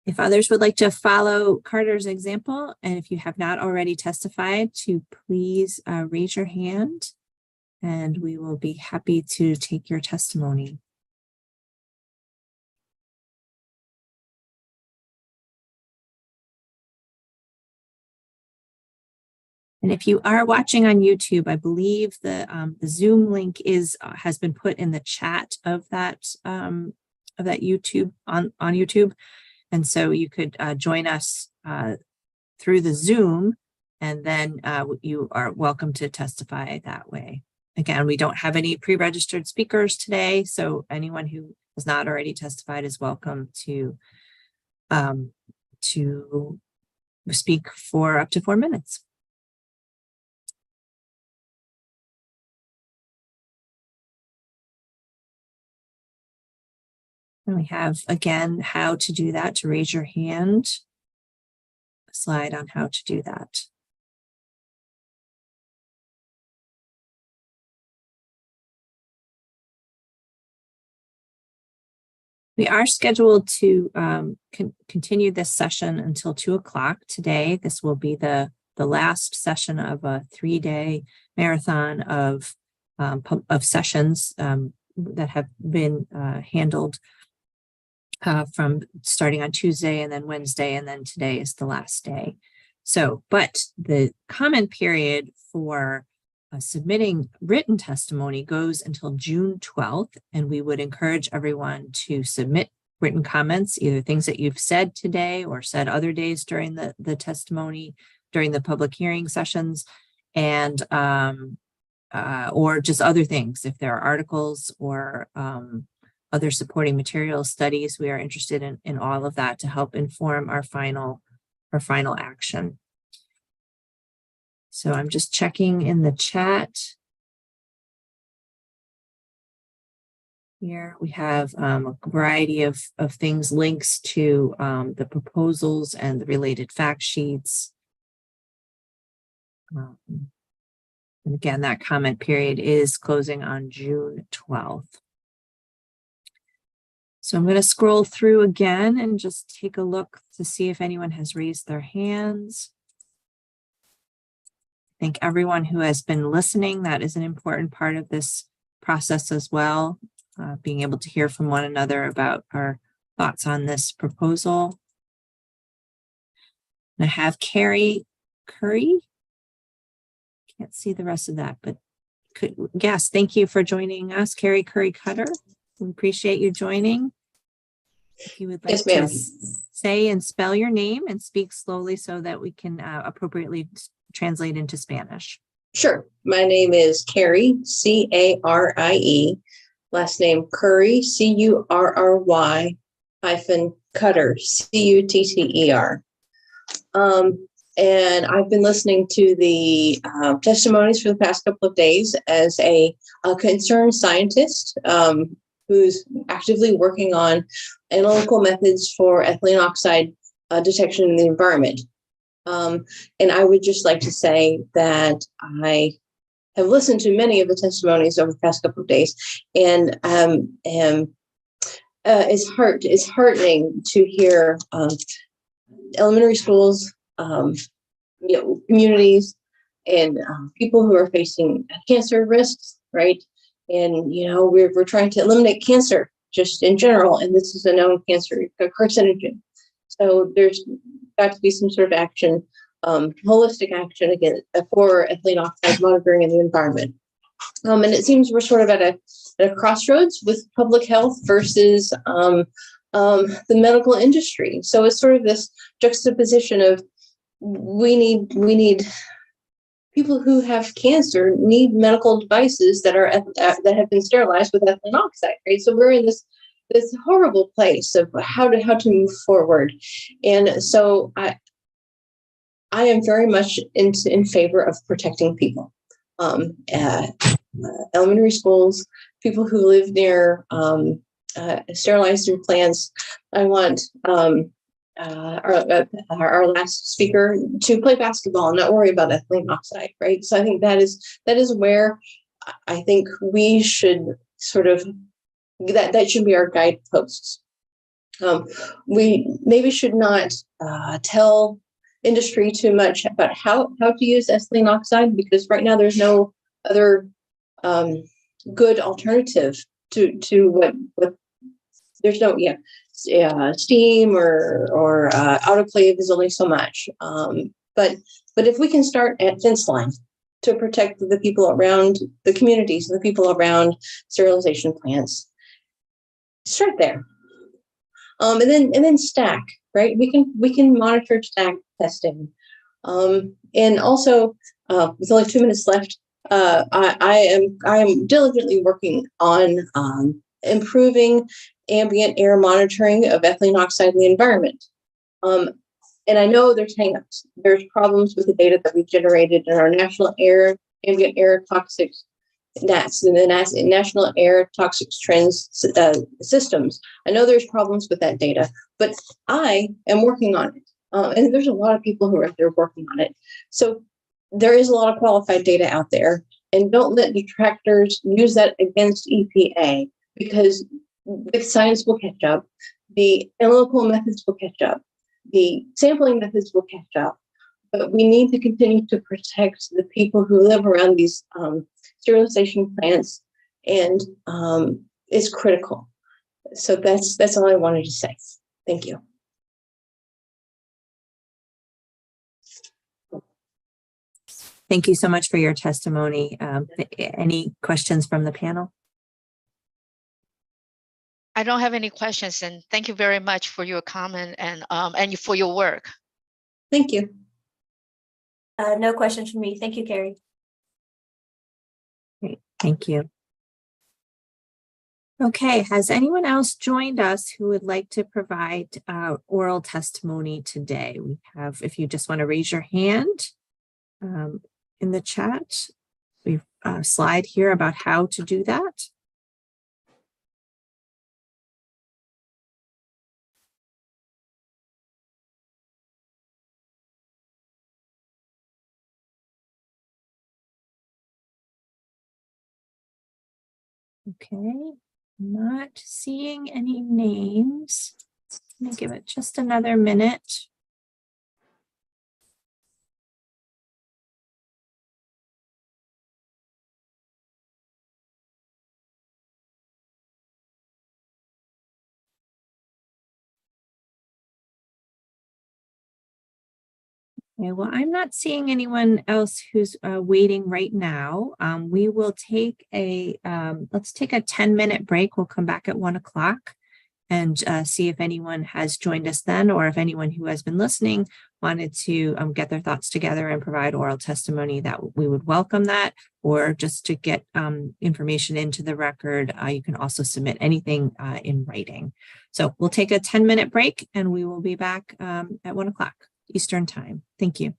[SPEAKER 1] If others would like to follow Carter's example, and if you have not already testified, to please raise your hand, and we will be happy to take your testimony. And if you are watching on YouTube, I believe the Zoom link has been put in the chat of that YouTube on YouTube. And so you could join us through the Zoom And then you are welcome to testify that way. Again, we don't have any pre-registered speakers today, so anyone who has not already testified is welcome to speak for up to 4 minutes. And we have, again, how to do that, to raise your hand, a slide on how to do that. We are scheduled to continue this session until 2 o'clock today. This will be the last session of a 3-day marathon of sessions that have been handled from starting on Tuesday and then Wednesday, and then today is the last day. So, but the comment period for submitting written testimony goes until June 12th, and we would encourage everyone to submit written comments, either things that you've said today or said other days during the testimony, during the public hearing sessions, and or just other things. If there are articles or other supporting materials, studies, we are interested in all of that to help inform our final action. So I'm just checking in the chat. Here we have a variety of things, links to the proposals and the related fact sheets. And again, that comment period is closing on June 12th. So I'm going to scroll through again and just take a look to see if anyone has raised their hands. Thank everyone who has been listening. That is an important part of this process as well, being able to hear from one another about our thoughts on this proposal. And I have Carrie Curry. Can't see the rest of that, but yes, thank you for joining us, Carrie Curry Cutter. We appreciate you joining. If you would like to say and spell your name and speak slowly so that we can appropriately translate into Spanish.
[SPEAKER 12] Sure. My name is Carrie, C-A-R-I-E. Last name Curry, C-U-R-R-Y -Cutter, C-U-T-T-E-R. And I've been listening to the testimonies for the past couple of days as a concerned scientist who's actively working on analytical methods for ethylene oxide detection in the environment. And I would just like to say that I have listened to many of the testimonies over the past couple of days, and it's heartening to hear elementary schools, communities, and people who are facing cancer risks, right? And we're trying to eliminate cancer just in general, and this is a known cancer carcinogen. So there's got to be some sort of action, holistic action again for ethylene oxide monitoring in the environment. And it seems we're sort of at a crossroads with public health versus the medical industry. So it's sort of this juxtaposition of we need people who have cancer need medical devices that have been sterilized with ethylene oxide, right? So we're in this horrible place of how to move forward. And so I am very much in favor of protecting people. Elementary schools, people who live near sterilizer plants. I want our last speaker to play basketball and not worry about ethylene oxide, right? So I think that is where I think we should sort of that should be our guideposts. We maybe should not tell industry too much about how to use ethylene oxide, because right now there's no other good alternative to what there's no steam or autoclave is only so much. But if we can start at fence line to protect the people around the communities, the people around sterilization plants, start there. And then stack, right? We can monitor stack testing. And also, with only 2 minutes left, I am diligently working on improving ambient air monitoring of ethylene oxide in the environment. And I know there's hangups. There's problems with the data that we've generated in our national ambient air toxics, NATS, and the National Air Toxics Trends systems. I know there's problems with that data, but I am working on it. And there's a lot of people who are out there working on it. So there is a lot of qualified data out there, and don't let detractors use that against EPA, because the science will catch up. The analytical methods will catch up. The sampling methods will catch up. But we need to continue to protect the people who live around these sterilization plants, and it's critical. So that's all I wanted to say. Thank you.
[SPEAKER 1] Thank you so much for your testimony. Any questions from the panel?
[SPEAKER 3] I don't have any questions, and thank you very much for your comment and for your work.
[SPEAKER 12] Thank you.
[SPEAKER 2] No questions from me. Thank you, Carrie.
[SPEAKER 1] Great, thank you. Okay, has anyone else joined us who would like to provide oral testimony today? We have, if you just want to raise your hand in the chat, we've a slide here about how to do that. Okay, not seeing any names. Let me give it just another minute. Okay, well, I'm not seeing anyone else who's waiting right now. We will take a, let's take a 10-minute break. We'll come back at 1 o'clock and see if anyone has joined us then, or if anyone who has been listening wanted to get their thoughts together and provide oral testimony, that we would welcome that, or just to get information into the record. You can also submit anything in writing. So we'll take a 10-minute break and we will be back at 1 o'clock Eastern time. Thank you.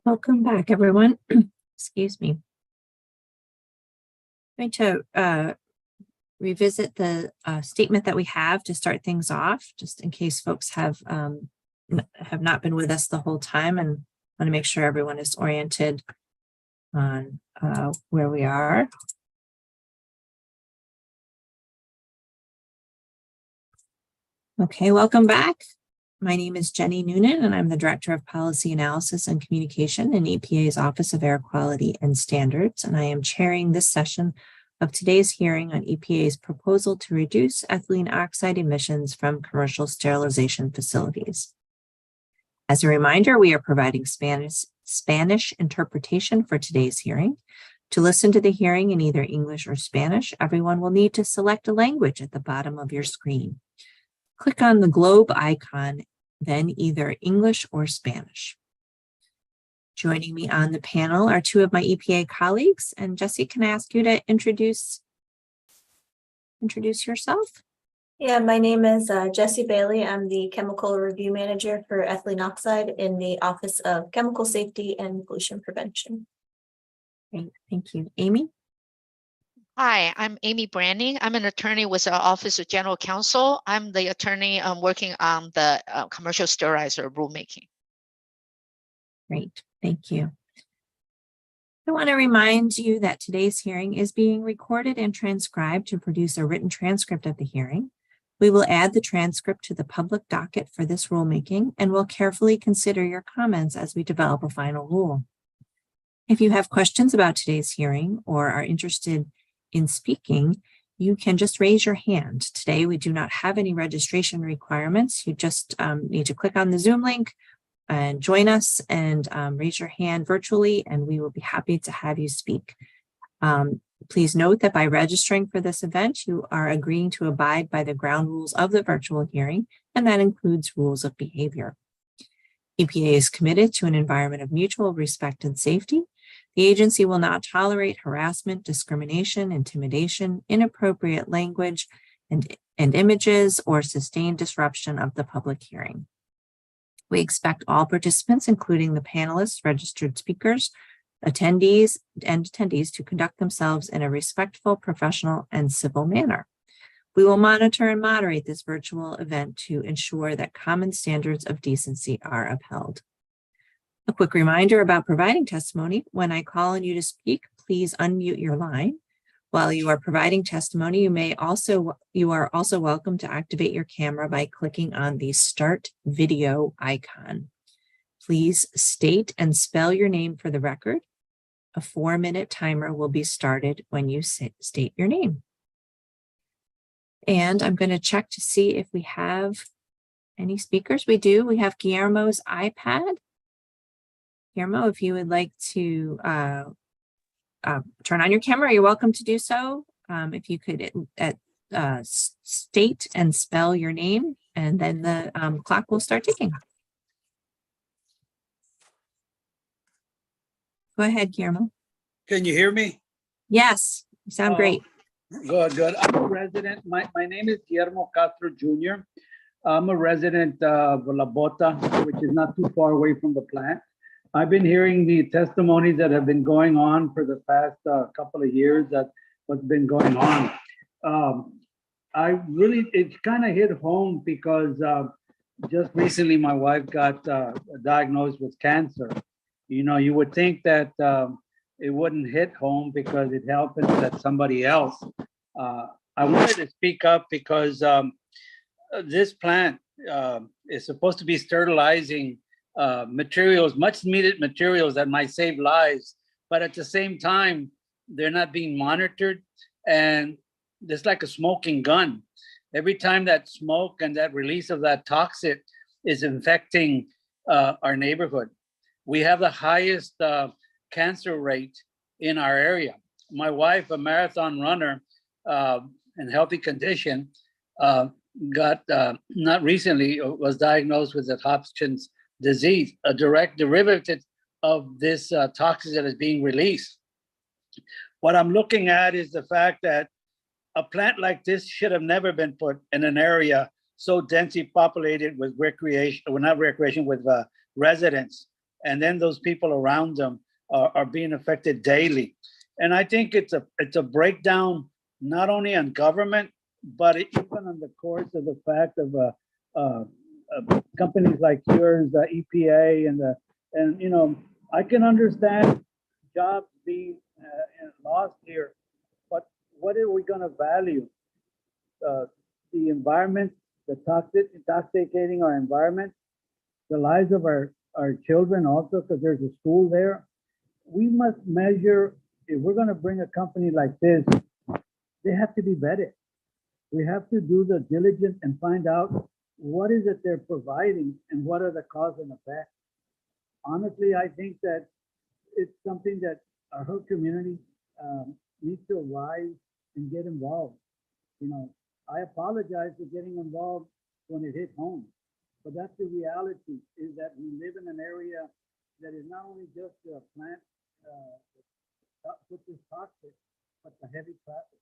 [SPEAKER 1] Welcome back, everyone. Excuse me. I'm going to revisit the statement that we have to start things off, just in case folks have not been with us the whole time, and want to make sure everyone is oriented on where we are. Okay, welcome back. My name is Jenny Noonan, and I'm the Director of Policy Analysis and Communication in EPA's Office of Air Quality and Standards, and I am chairing this session of today's hearing on EPA's proposal to reduce ethylene oxide emissions from commercial sterilization facilities. As a reminder, we are providing Spanish interpretation for today's hearing. To listen to the hearing in either English or Spanish, everyone will need to select a language at the bottom of your screen. Click on the globe icon, then either English or Spanish. Joining me on the panel are two of my EPA colleagues. And Jesse, can I ask you to introduce yourself?
[SPEAKER 2] Yeah, my name is Jessie Bailey. I'm the Chemical Review Manager for ethylene oxide in the Office of Chemical Safety and Pollution Prevention.
[SPEAKER 1] Great, thank you. Amy?
[SPEAKER 3] Hi, I'm Amy Branding. I'm an attorney with the Office of General Counsel. I'm the attorney working on the commercial sterilizer rulemaking.
[SPEAKER 1] Great, thank you. I want to remind you that today's hearing is being recorded and transcribed to produce a written transcript of the hearing. We will add the transcript to the public docket for this rulemaking and will carefully consider your comments as we develop a final rule. If you have questions about today's hearing or are interested in speaking, you can just raise your hand. Today, we do not have any registration requirements. You just need to click on the Zoom link and join us and raise your hand virtually, and we will be happy to have you speak. Please note that by registering for this event, you are agreeing to abide by the ground rules of the virtual hearing, and that includes rules of behavior. EPA is committed to an environment of mutual respect and safety. The agency will not tolerate harassment, discrimination, intimidation, inappropriate language, and images, or sustained disruption of the public hearing. We expect all participants, including the panelists, registered speakers, attendees to conduct themselves in a respectful, professional, and civil manner. We will monitor and moderate this virtual event to ensure that common standards of decency are upheld. A quick reminder about providing testimony. When I call on you to speak, please unmute your line. While you are providing testimony, you are also welcome to activate your camera by clicking on the Start Video icon. Please state and spell your name for the record. A 4-minute timer will be started when you state your name. And I'm going to check to see if we have any speakers. We do. We have Guillermo's iPad. Guillermo, if you would like to turn on your camera, you're welcome to do so. If you could state and spell your name, and then the clock will start ticking. Go ahead, Guillermo.
[SPEAKER 13] Can you hear me?
[SPEAKER 1] Yes, you sound great.
[SPEAKER 13] Good. I'm a resident. My name is Guillermo Castro Jr. I'm a resident of La Bota, which is not too far away from the plant. I've been hearing the testimonies that have been going on for the past couple of years, that what's been going on. It kind of hit home because just recently my wife got diagnosed with cancer. You know, you would think that it wouldn't hit home because it happens at somebody else. I wanted to speak up because this plant is supposed to be sterilizing materials, much needed materials that might save lives, but at the same time, they're not being monitored, and it's like a smoking gun. Every time that smoke and that release of that toxin is infecting our neighborhood. We have the highest cancer rate in our area. My wife, a marathon runner in healthy condition, got not recently was diagnosed with the Hopkins disease, a direct derivative of this toxin that is being released. What I'm looking at is the fact that a plant like this should have never been put in an area so densely populated with recreation, well, not recreation, with residents. And then those people around them are being affected daily. And I think it's a breakdown, not only on government, but even on the course of the fact of companies like yours, the EPA, and you know, I can understand jobs being lost here, but what are we going to value? The environment, the intoxicating our environment, the lives of our children also, because there's a school there. We must measure, if we're going to bring a company like this, they have to be vetted. We have to do the diligence and find out what is it they're providing and what are the cause and effect. Honestly, I think that it's something that our whole community needs to arise and get involved. You know, I apologize for getting involved when it hit home, but that's the reality, is that we live in an area that is not only just a plant which is toxic, but the heavy traffic.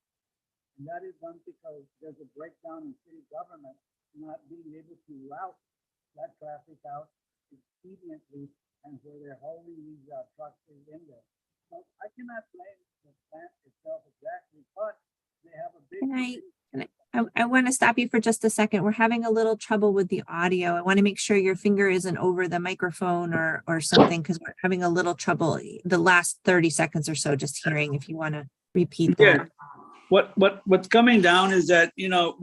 [SPEAKER 13] And that is done because there's a breakdown in city government not being able to route that traffic out expediently, and where they're holding these trucks in there. So I cannot blame the plant itself exactly, but they have a big.
[SPEAKER 1] I want to stop you for just a second. We're having a little trouble with the audio. I want to make sure your finger isn't over the microphone or something, because we're having a little trouble the last 30 seconds or so, just hearing, if you want to repeat that.
[SPEAKER 13] What's coming down is that, you know,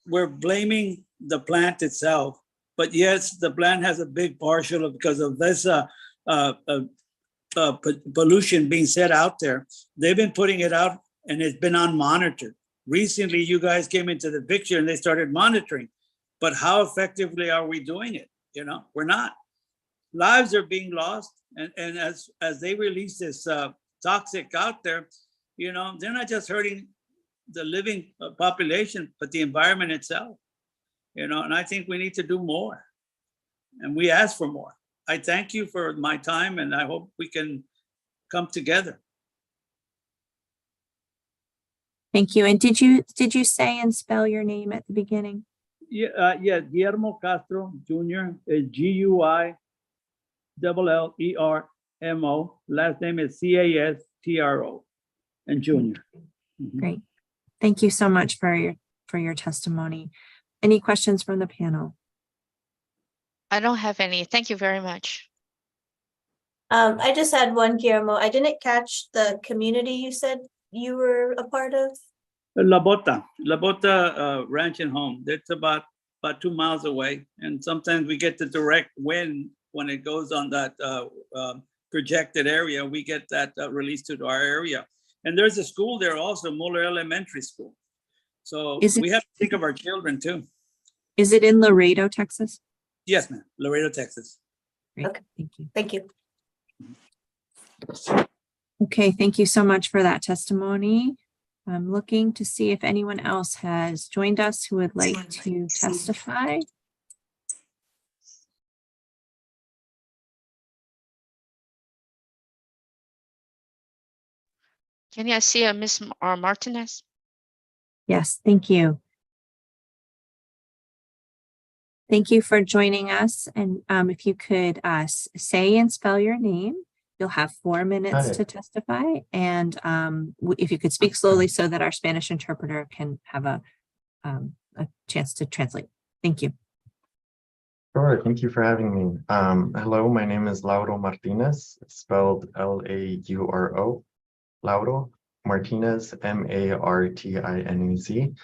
[SPEAKER 13] we're blaming the plant itself, but yes, the plant has a big partial because of this pollution being set out there. They've been putting it out and it's been unmonitored. Recently, you guys came into the picture and they started monitoring, but how effectively are we doing it? You know, we're not. Lives are being lost, and as they release this toxic out there, you know, they're not just hurting the living population, but the environment itself. You know, and I think we need to do more, and we ask for more. I thank you for my time, and I hope we can come together.
[SPEAKER 1] Thank you. And did you say and spell your name at the beginning?
[SPEAKER 13] Yeah, Guillermo Castro Jr. is GUILLERMO. Last name is CASTRO, and Jr.
[SPEAKER 1] Great. Thank you so much for your testimony. Any questions from the panel?
[SPEAKER 3] I don't have any. Thank you very much.
[SPEAKER 2] I just had one, Guillermo. I didn't catch the community you said you were a part of.
[SPEAKER 13] La Bota Ranch and Home. That's about 2 miles away, and sometimes we get the direct wind when it goes on that projected area. We get that released to our area, and there's a school there also, Muller Elementary School. So we have to think of our children too.
[SPEAKER 1] Is it in Laredo, Texas?
[SPEAKER 13] Yes, ma'am. Laredo, Texas.
[SPEAKER 1] Great.
[SPEAKER 2] Okay.
[SPEAKER 1] Thank you.
[SPEAKER 2] Thank you.
[SPEAKER 1] Okay, thank you so much for that testimony. I'm looking to see if anyone else has joined us who would like to testify.
[SPEAKER 3] Can I see Ms. Martinez?
[SPEAKER 1] Yes, thank you. Thank you for joining us. And if you could say and spell your name, you'll have 4 minutes to testify. And if you could speak slowly so that our Spanish interpreter can have a chance to translate. Thank you.
[SPEAKER 14] Sure, thank you for having me. Hello, my name is Lauro Martinez, spelled L-A-U-R-O. Lauro Martinez, M-A-R-T-I-N-E-Z,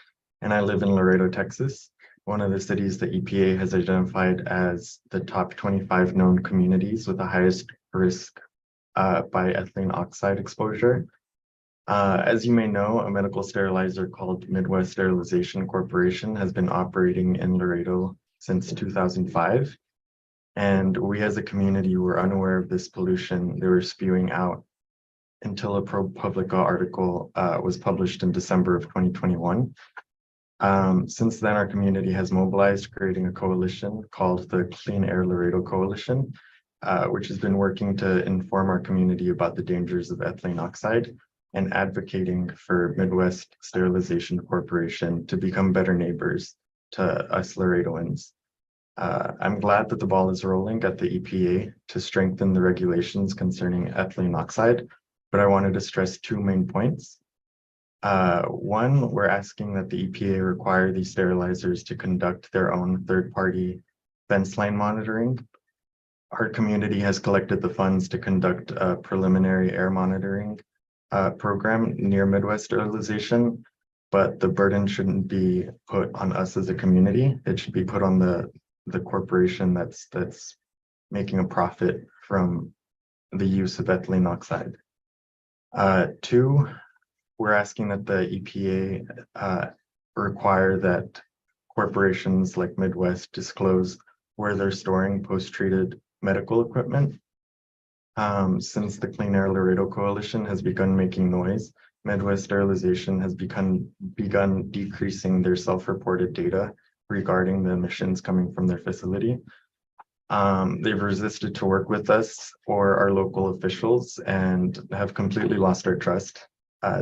[SPEAKER 14] and I live in Laredo, Texas, one of the cities the EPA has identified as the top 25 known communities with the highest risk by ethylene oxide exposure. As you may know, a medical sterilizer called Midwest Sterilization Corporation has been operating in Laredo since 2005. And we as a community were unaware of this pollution they were spewing out until a ProPublica article was published in December of 2021. Since then, our community has mobilized, creating a coalition called the Clean Air Laredo Coalition, which has been working to inform our community about the dangers of ethylene oxide and advocating for Midwest Sterilization Corporation to become better neighbors to us Laredoans. I'm glad that the ball is rolling at the EPA to strengthen the regulations concerning ethylene oxide, but I wanted to stress two main points. One, we're asking that the EPA require these sterilizers to conduct their own third-party fence line monitoring. Our community has collected the funds to conduct a preliminary air monitoring program near Midwest sterilization, but the burden shouldn't be put on us as a community. It should be put on the corporation that's making a profit from the use of ethylene oxide. Two, we're asking that the EPA require that corporations like Midwest disclose where they're storing post-treated medical equipment. Since the Clean Air Laredo Coalition has begun making noise, Midwest Sterilization has begun decreasing their self-reported data regarding the emissions coming from their facility. They've resisted to work with us or our local officials and have completely lost our trust.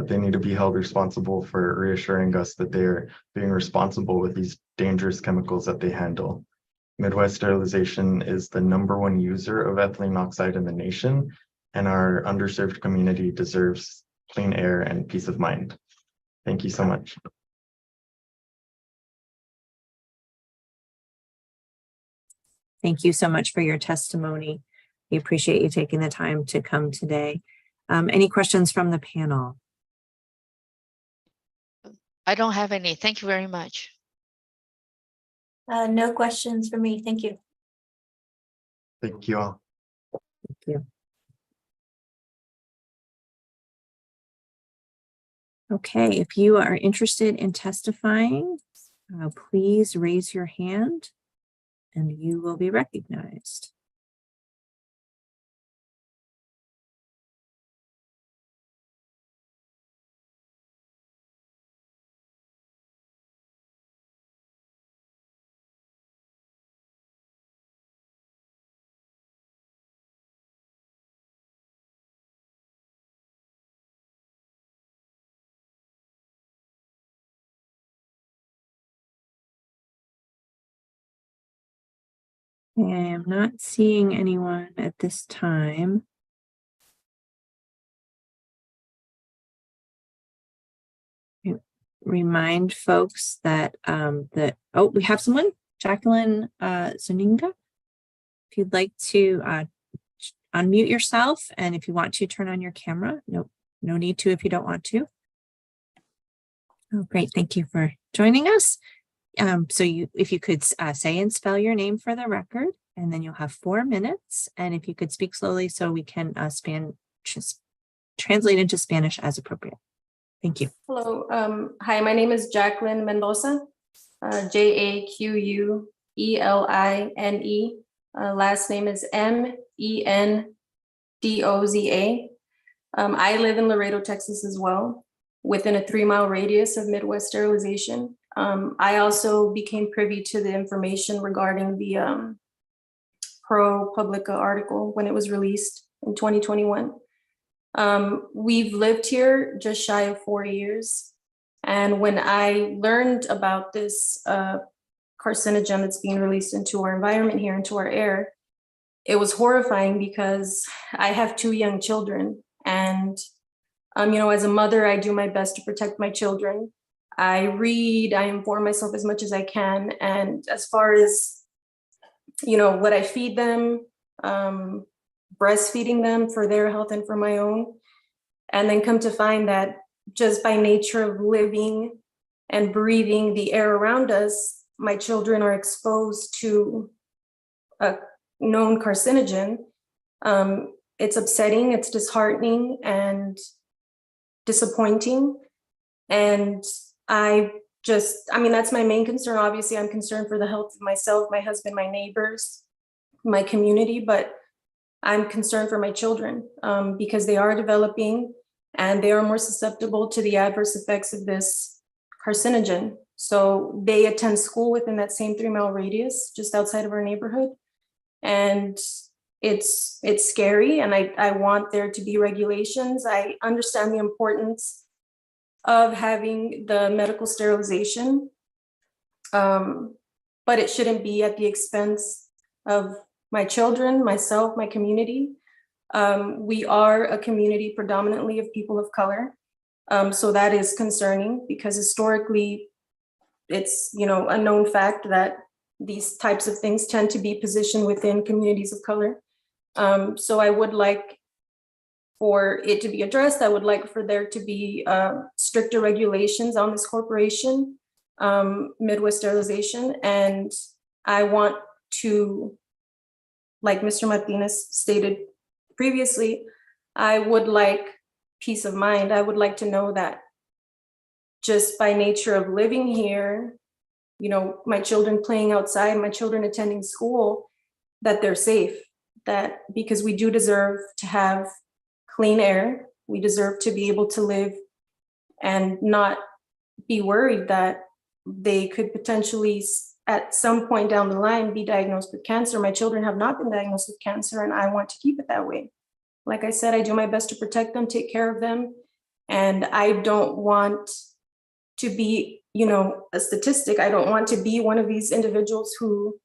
[SPEAKER 14] They need to be held responsible for reassuring us that they're being responsible with these dangerous chemicals that they handle. Midwest Sterilization is the #1 user of ethylene oxide in the nation, and our underserved community deserves clean air and peace of mind. Thank you so much.
[SPEAKER 1] Thank you so much for your testimony. We appreciate you taking the time to come today. Any questions from the panel?
[SPEAKER 3] I don't have any. Thank you very much.
[SPEAKER 2] No questions for me. Thank you.
[SPEAKER 14] Thank you all.
[SPEAKER 1] Thank you. Okay, if you are interested in testifying, please raise your hand and you will be recognized. I am not seeing anyone at this time. Remind folks that we have someone, Jacqueline Zuninga. If you'd like to unmute yourself, and if you want to turn on your camera, no need to if you don't want to. Oh, great, thank you for joining us. So if you could say and spell your name for the record, and then you'll have 4 minutes. And if you could speak slowly so we can translate into Spanish as appropriate. Thank you.
[SPEAKER 15] Hello. Hi, my name is Jacqueline Mendoza, Jaquueline. Last name is Mendoza. I live in Laredo, Texas as well, within a 3-mile radius of Midwest Sterilization. I also became privy to the information regarding the ProPublica article when it was released in 2021. We've lived here just shy of 4 years. And when I learned about this carcinogen that's being released into our environment here, into our air, it was horrifying because I have 2 young children. And, as a mother, I do my best to protect my children. I read, I inform myself as much as I can. And as far as, what I feed them, breastfeeding them for their health and for my own, and then come to find that just by nature of living and breathing the air around us, my children are exposed to a known carcinogen. It's upsetting, it's disheartening and disappointing. And that's my main concern. Obviously, I'm concerned for the health of myself, my husband, my neighbors, my community, but I'm concerned for my children because they are developing and they are more susceptible to the adverse effects of this carcinogen. So they attend school within that same 3-mile radius, just outside of our neighborhood. And it's scary, and I want there to be regulations. I understand the importance of having the medical sterilization. but it shouldn't be at the expense of my children, myself, my community. We are a community predominantly of people of color. So that is concerning because historically, it's, you know, a known fact that these types of things tend to be positioned within communities of color. So I would like for it to be addressed. I would like for there to be stricter regulations on this corporation, Midwest Sterilization. And I want to, like Mr. Martinez stated previously, I would like peace of mind. I would like to know that just by nature of living here, you know, my children playing outside, my children attending school, that they're safe, that because we do deserve to have clean air, we deserve to be able to live and not be worried that they could potentially at some point down the line be diagnosed with cancer. My children have not been diagnosed with cancer and I want to keep it that way. Like I said, I do my best to protect them, take care of them. And I don't want to be, you know, a statistic. I don't want to be one of these individuals who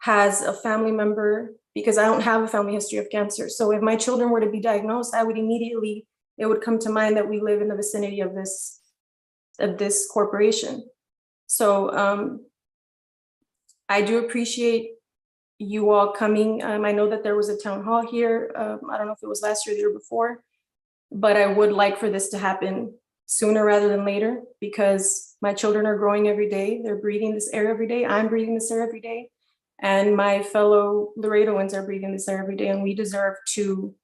[SPEAKER 15] has a family member, because I don't have a family history of cancer. So if my children were to be diagnosed, I would immediately, it would come to mind that we live in the vicinity of this corporation. So I do appreciate you all coming. I know that there was a town hall here. I don't know if it was last year or the year before, but I would like for this to happen sooner rather than later because my children are growing every day. They're breathing this air every day. I'm breathing this air every day. And my fellow Laredoans are breathing this air every day. And we deserve to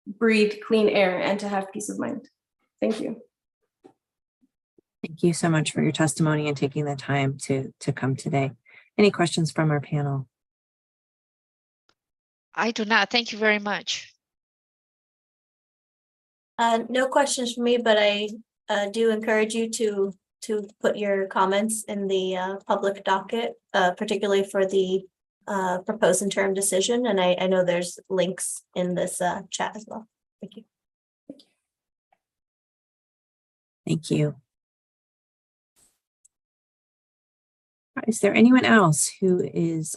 [SPEAKER 15] breathe clean air and to have peace of mind. Thank you.
[SPEAKER 1] Thank you so much for your testimony and taking the time to come today. Any questions from our panel?
[SPEAKER 3] I do not. Thank you very much.
[SPEAKER 2] No questions for me, but I do encourage you to put your comments in the public docket, particularly for the proposed interim decision. And I know there's links in this chat as well. Thank you.
[SPEAKER 1] Thank you. Is there anyone else who is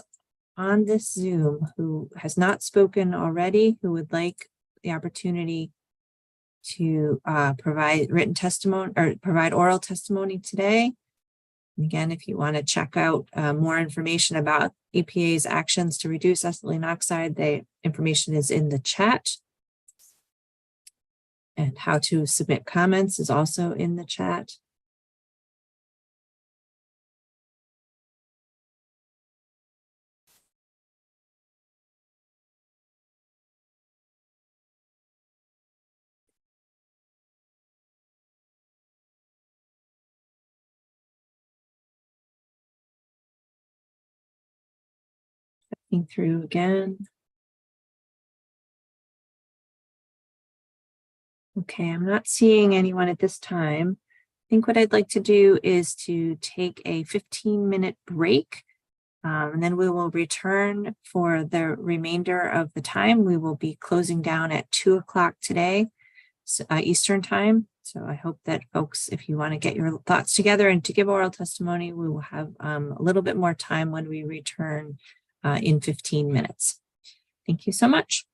[SPEAKER 1] on this Zoom who has not spoken already, who would like the opportunity to provide written testimony or provide oral testimony today? And again, if you want to check out more information about EPA's actions to reduce ethylene oxide, the information is in the chat. And how to submit comments is also in the chat. Checking through again. Okay, I'm not seeing anyone at this time. I think what I'd like to do is to take a 15-minute break, and then we will return for the remainder of the time. We will be closing down at 2 o'clock today, Eastern time. So I hope that folks, if you want to get your thoughts together and to give oral testimony, we will have a little bit more time when we return in 15 minutes. Thank you so much.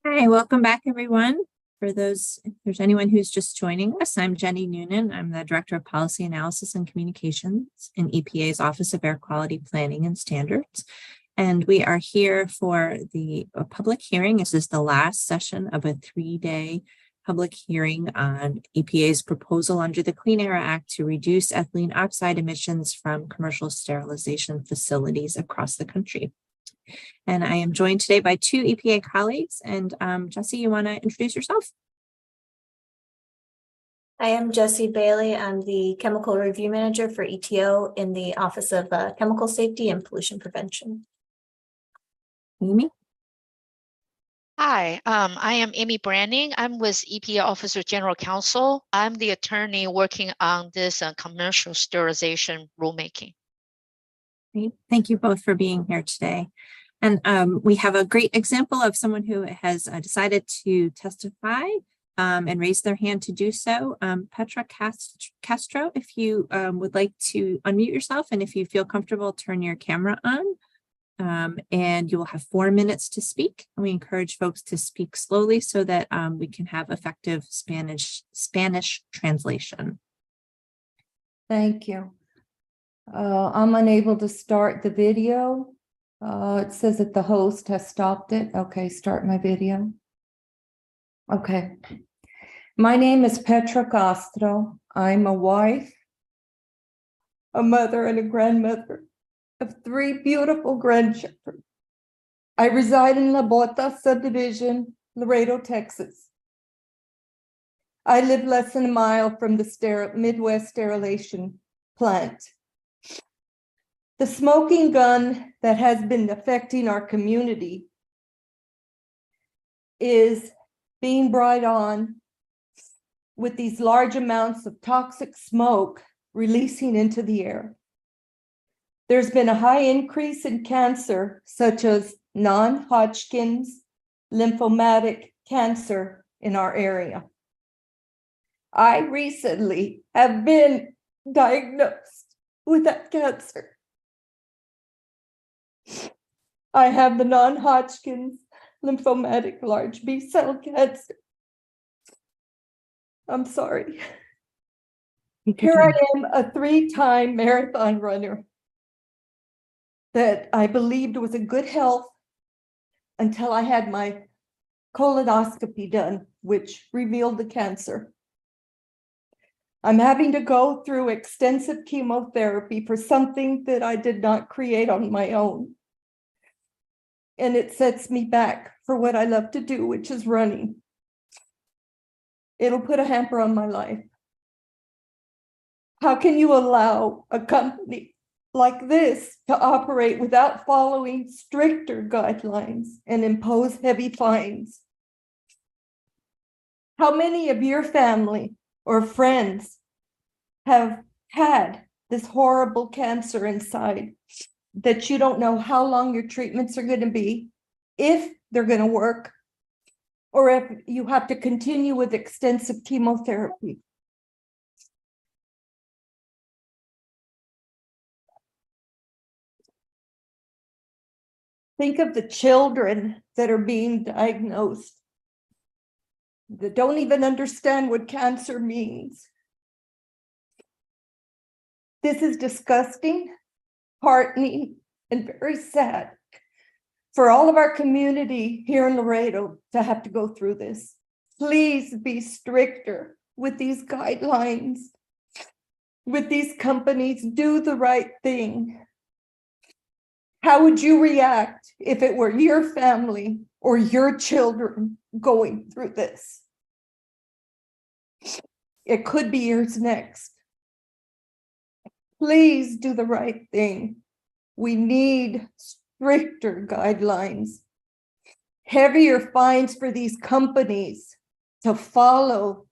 [SPEAKER 1] Hi, welcome back, everyone. For those, if there's anyone who's just joining us, I'm Jenny Noonan. I'm the Director of Policy Analysis and Communications in EPA's Office of Air Quality Planning and Standards. And we are here for the public hearing. This is the last session of a 3-day public hearing on EPA's proposal under the Clean Air Act to reduce ethylene oxide emissions from commercial sterilization facilities across the country. And I am joined today by 2 EPA colleagues. And Jesse, you want to introduce yourself?
[SPEAKER 2] I am Jessie Bailey. I'm the Chemical Review Manager for ETO in the Office of Chemical Safety and Pollution Prevention.
[SPEAKER 1] Amy?
[SPEAKER 3] Hi, I am Amy Branning. I'm with EPA Office of General Counsel. I'm the attorney working on this commercial sterilization rulemaking.
[SPEAKER 1] Great. Thank you both for being here today. And we have a great example of someone who has decided to testify and raise their hand to do so. Petra Castro, if you would like to unmute yourself, and if you feel comfortable, turn your camera on. And you will have 4 minutes to speak. And we encourage folks to speak slowly so that we can have effective Spanish translation.
[SPEAKER 16] Thank you. I'm unable to start the video. It says that the host has stopped it. Okay, start my video. Okay. My name is Petra Castro. I'm a wife, a mother, and a grandmother of 3 beautiful grandchildren. I reside in La Bota subdivision, Laredo, Texas. I live less than a mile from the Midwest sterilization plant. The smoking gun that has been affecting our community is being brought on with these large amounts of toxic smoke releasing into the air. There's been a high increase in cancer, such as non-Hodgkin's lymphomatic cancer in our area. I recently have been diagnosed with that cancer. I have the non-Hodgkin's lymphomatic large B-cell cancer. I'm sorry. Here I am, a 3-time marathon runner that I believed was in good health until I had my colonoscopy done, which revealed the cancer. I'm having to go through extensive chemotherapy for something that I did not create on my own. And it sets me back for what I love to do, which is running. It'll put a hamper on my life. How can you allow a company like this to operate without following stricter guidelines and impose heavy fines? How many of your family or friends have had this horrible cancer inside that you don't know how long your treatments are going to be, if they're going to work, or if you have to continue with extensive chemotherapy? Think of the children that are being diagnosed, that don't even understand what cancer means. This is disgusting, heartening, and very sad for all of our community here in Laredo to have to go through this. Please be stricter with these guidelines, with these companies. Do the right thing. How would you react if it were your family or your children going through this? It could be yours next. Please do the right thing. We need stricter guidelines, heavier fines for these companies to follow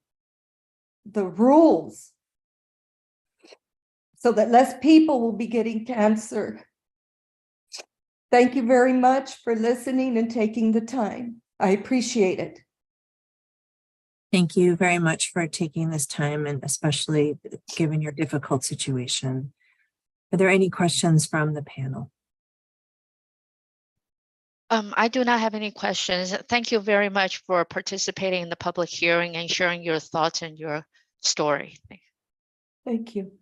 [SPEAKER 16] the rules so that less people will be getting cancer. Thank you very much for listening and taking the time. I appreciate it.
[SPEAKER 1] Thank you very much for taking this time, and especially given your difficult situation. Are there any questions from the panel?
[SPEAKER 3] I do not have any questions. Thank you very much for participating in the public hearing and sharing your thoughts and your story.
[SPEAKER 16] Thank you.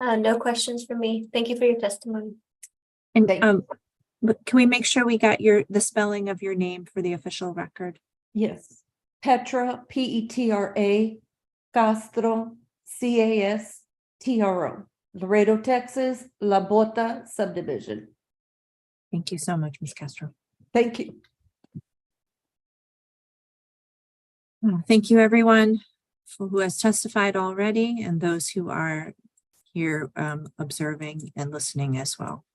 [SPEAKER 2] No questions for me. Thank you for your testimony.
[SPEAKER 1] And
[SPEAKER 16] Thank you.
[SPEAKER 1] but can we make sure we got the spelling of your name for the official record?
[SPEAKER 16] Yes. Petra, Petra, Castro, Castro, Laredo, Texas, La Bota subdivision.
[SPEAKER 1] Thank you so much, Ms. Castro.
[SPEAKER 16] Thank you.
[SPEAKER 1] Thank you, everyone who has testified already and those who are here observing and listening as well.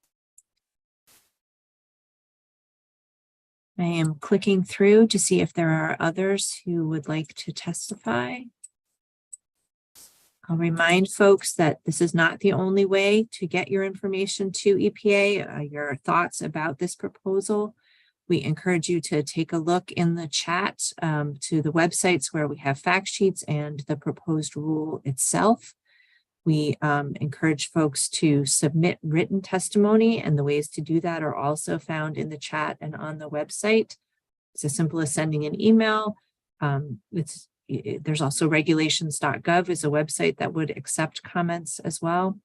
[SPEAKER 1] I am clicking through to see if there are others who would like to testify. I'll remind folks that this is not the only way to get your information to EPA, your thoughts about this proposal. We encourage you to take a look in the chat to the websites where we have fact sheets and the proposed rule itself. We encourage folks to submit written testimony, and the ways to do that are also found in the chat and on the website. It's as simple as sending an email. There's also regulations.gov is a website that would accept comments as well.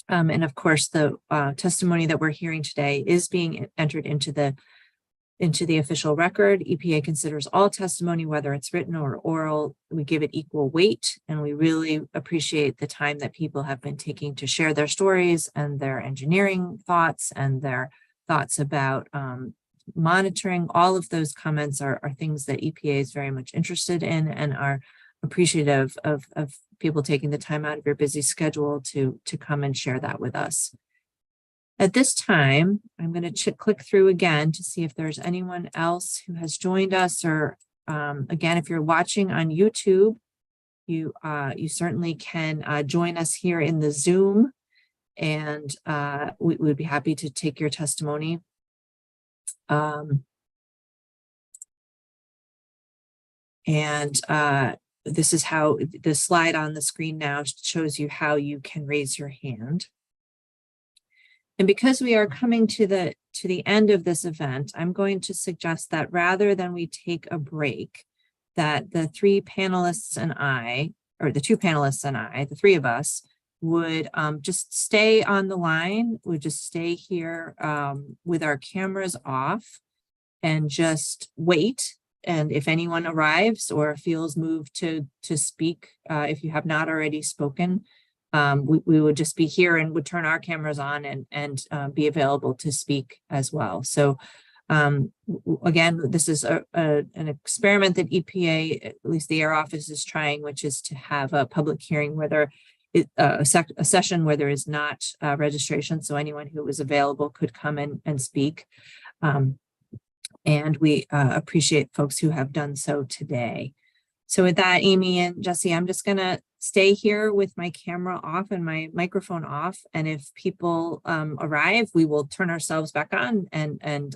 [SPEAKER 1] And of course, the testimony that we're hearing today is being entered into the official record. EPA considers all testimony, whether it's written or oral. We give it equal weight, and we really appreciate the time that people have been taking to share their stories and their engineering thoughts and their thoughts about monitoring. All of those comments are things that EPA is very much interested in and are appreciative of people taking the time out of your busy schedule to come and share that with us. At this time, I'm going to click through again to see if there's anyone else who has joined us, or again, if you're watching on YouTube, you certainly can join us here in the Zoom, and we would be happy to take your testimony. This is how the slide on the screen now shows you how you can raise your hand. And because we are coming to the end of this event, I'm going to suggest that rather than we take a break, that the three panelists and I, or the two panelists and I, the three of us, would just stay on the line, would just stay here with our cameras off and just wait. And if anyone arrives or feels moved to speak, if you have not already spoken, we would just be here and would turn our cameras on and be available to speak as well. So again, this is an experiment that EPA, at least the Air Office, is trying, which is to have a public hearing where there a session where there is not registration, so anyone who is available could come and speak. And we appreciate folks who have done so today. So with that, Amy and Jesse, I'm just going to stay here with my camera off and my microphone off. And if people arrive, we will turn ourselves back on and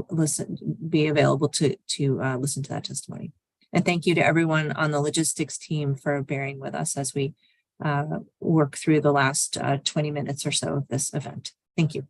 [SPEAKER 1] listen, be available to listen to that testimony. And thank you to everyone on the logistics team for bearing with us as we work through the last 20 minutes or so of this event. Thank you.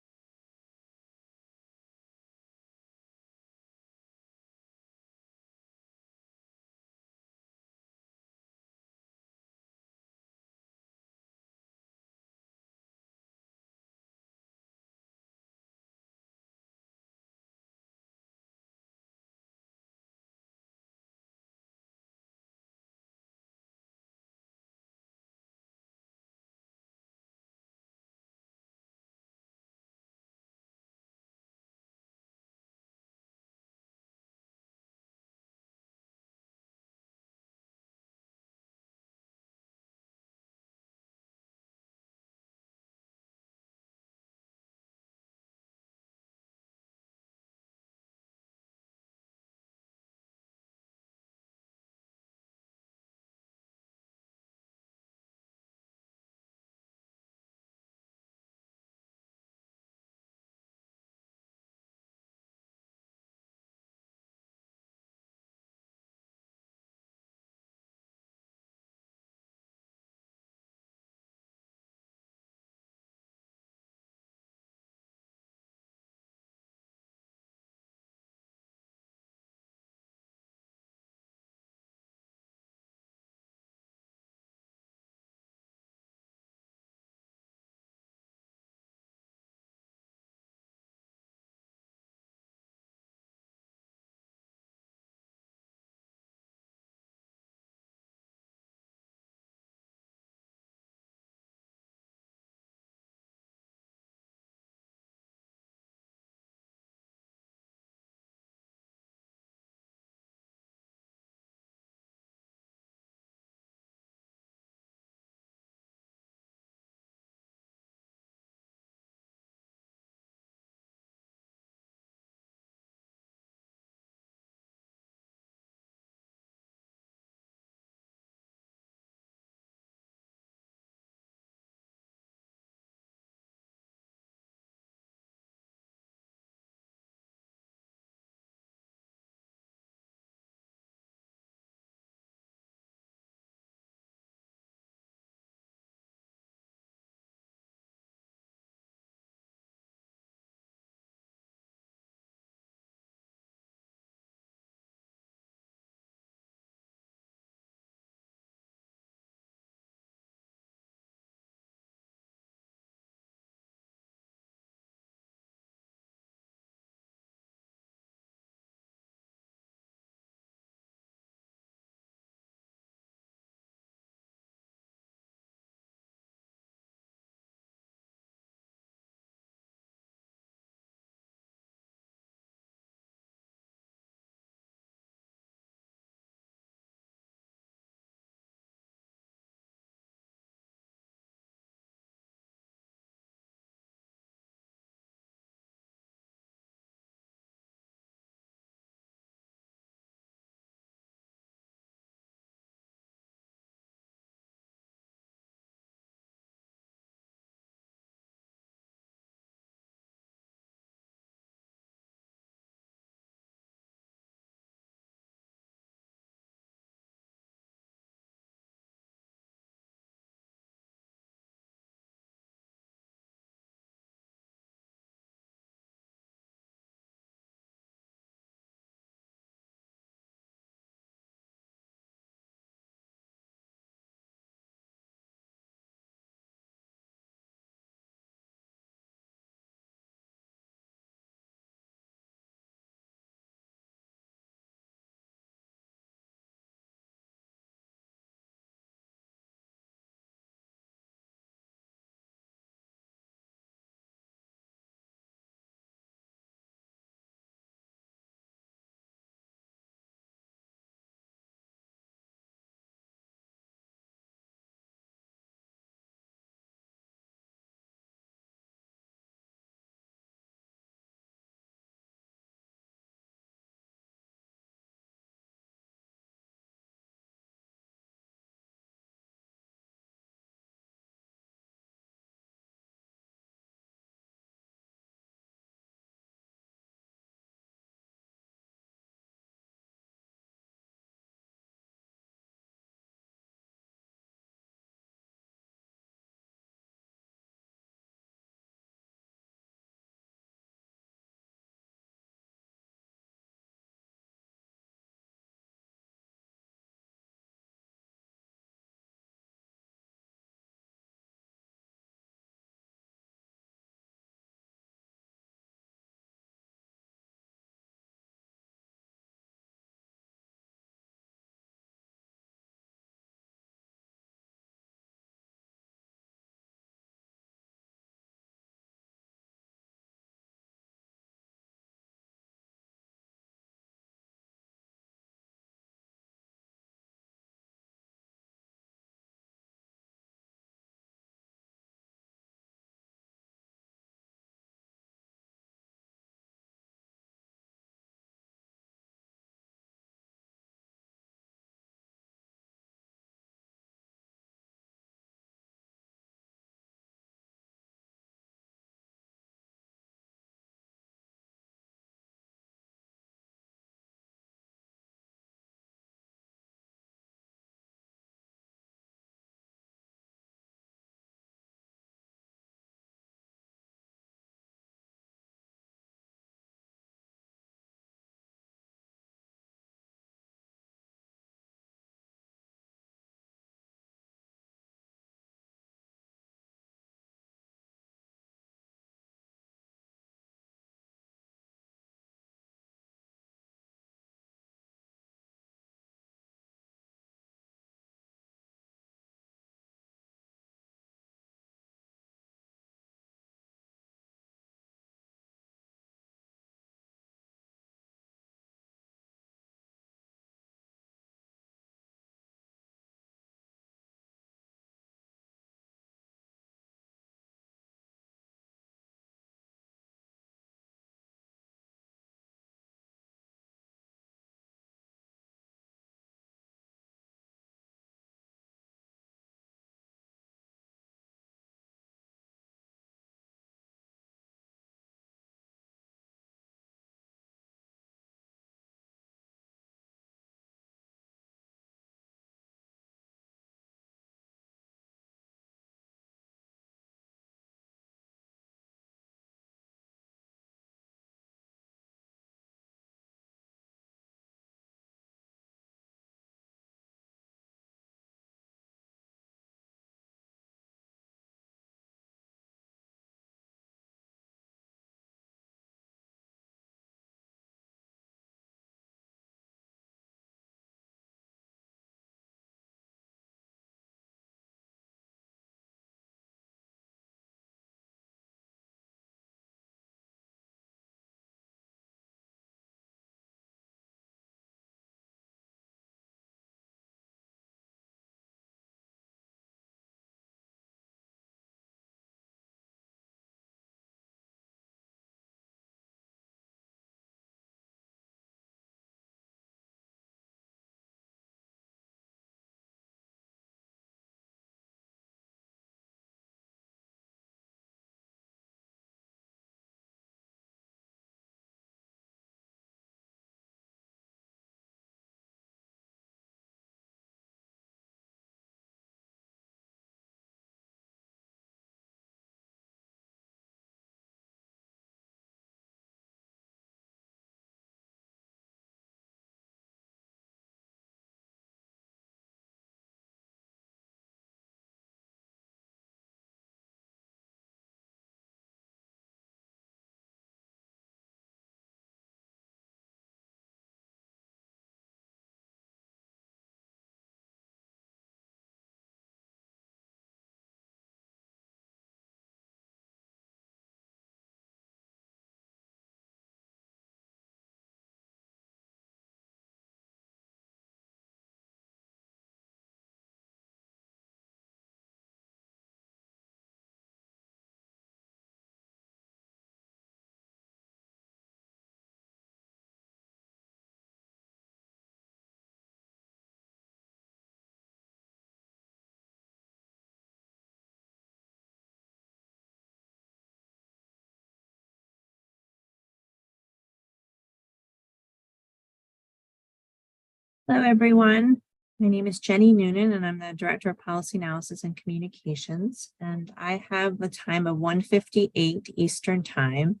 [SPEAKER 1] Hello, everyone. My name is Jenny Noonan, and I'm the Director of Policy Analysis and Communications. And I have a time of 1:58 Eastern Time.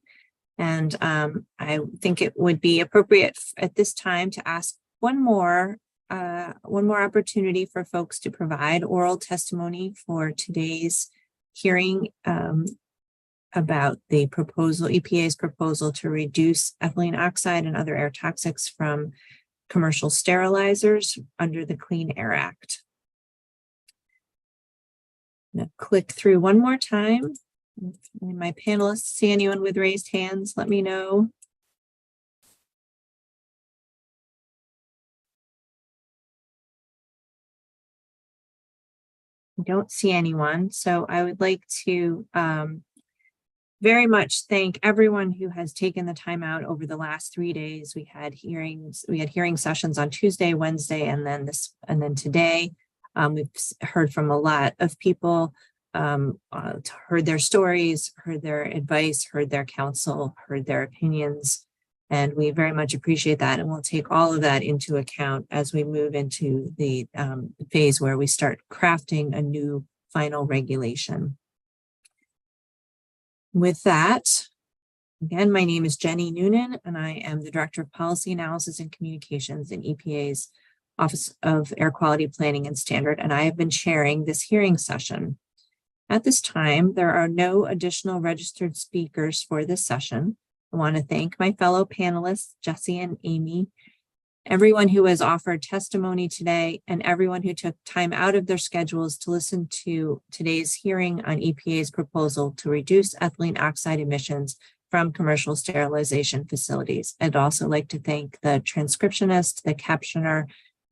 [SPEAKER 1] And I think it would be appropriate at this time to ask one more opportunity for folks to provide oral testimony for today's hearing about the proposal, EPA's proposal to reduce ethylene oxide and other air toxics from commercial sterilizers under the Clean Air Act. I'm going to click through one more time. If my panelists see anyone with raised hands, let me know. I don't see anyone, so I would like to very much thank everyone who has taken the time out over the last 3 days. We had hearing sessions on Tuesday, Wednesday, and then today. We've heard from a lot of people, heard their stories, heard their advice, heard their counsel, heard their opinions, and we very much appreciate that. And we'll take all of that into account as we move into the phase where we start crafting a new final regulation. With that, again, my name is Jenny Noonan, and I am the Director of Policy Analysis and Communications in EPA's Office of Air Quality Planning and Standard, and I have been chairing this hearing session. At this time, there are no additional registered speakers for this session. I want to thank my fellow panelists, Jesse and Amy, everyone who has offered testimony today, and everyone who took time out of their schedules to listen to today's hearing on EPA's proposal to reduce ethylene oxide emissions from commercial sterilization facilities. I'd also like to thank the transcriptionist, the captioner,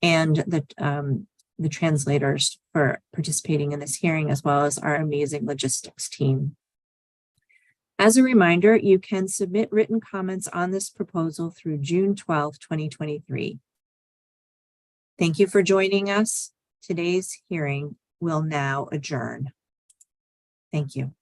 [SPEAKER 1] and the translators for participating in this hearing, as well as our amazing logistics team. As a reminder, you can submit written comments on this proposal through June 12, 2023. Thank you for joining us. Today's hearing will now adjourn. Thank you.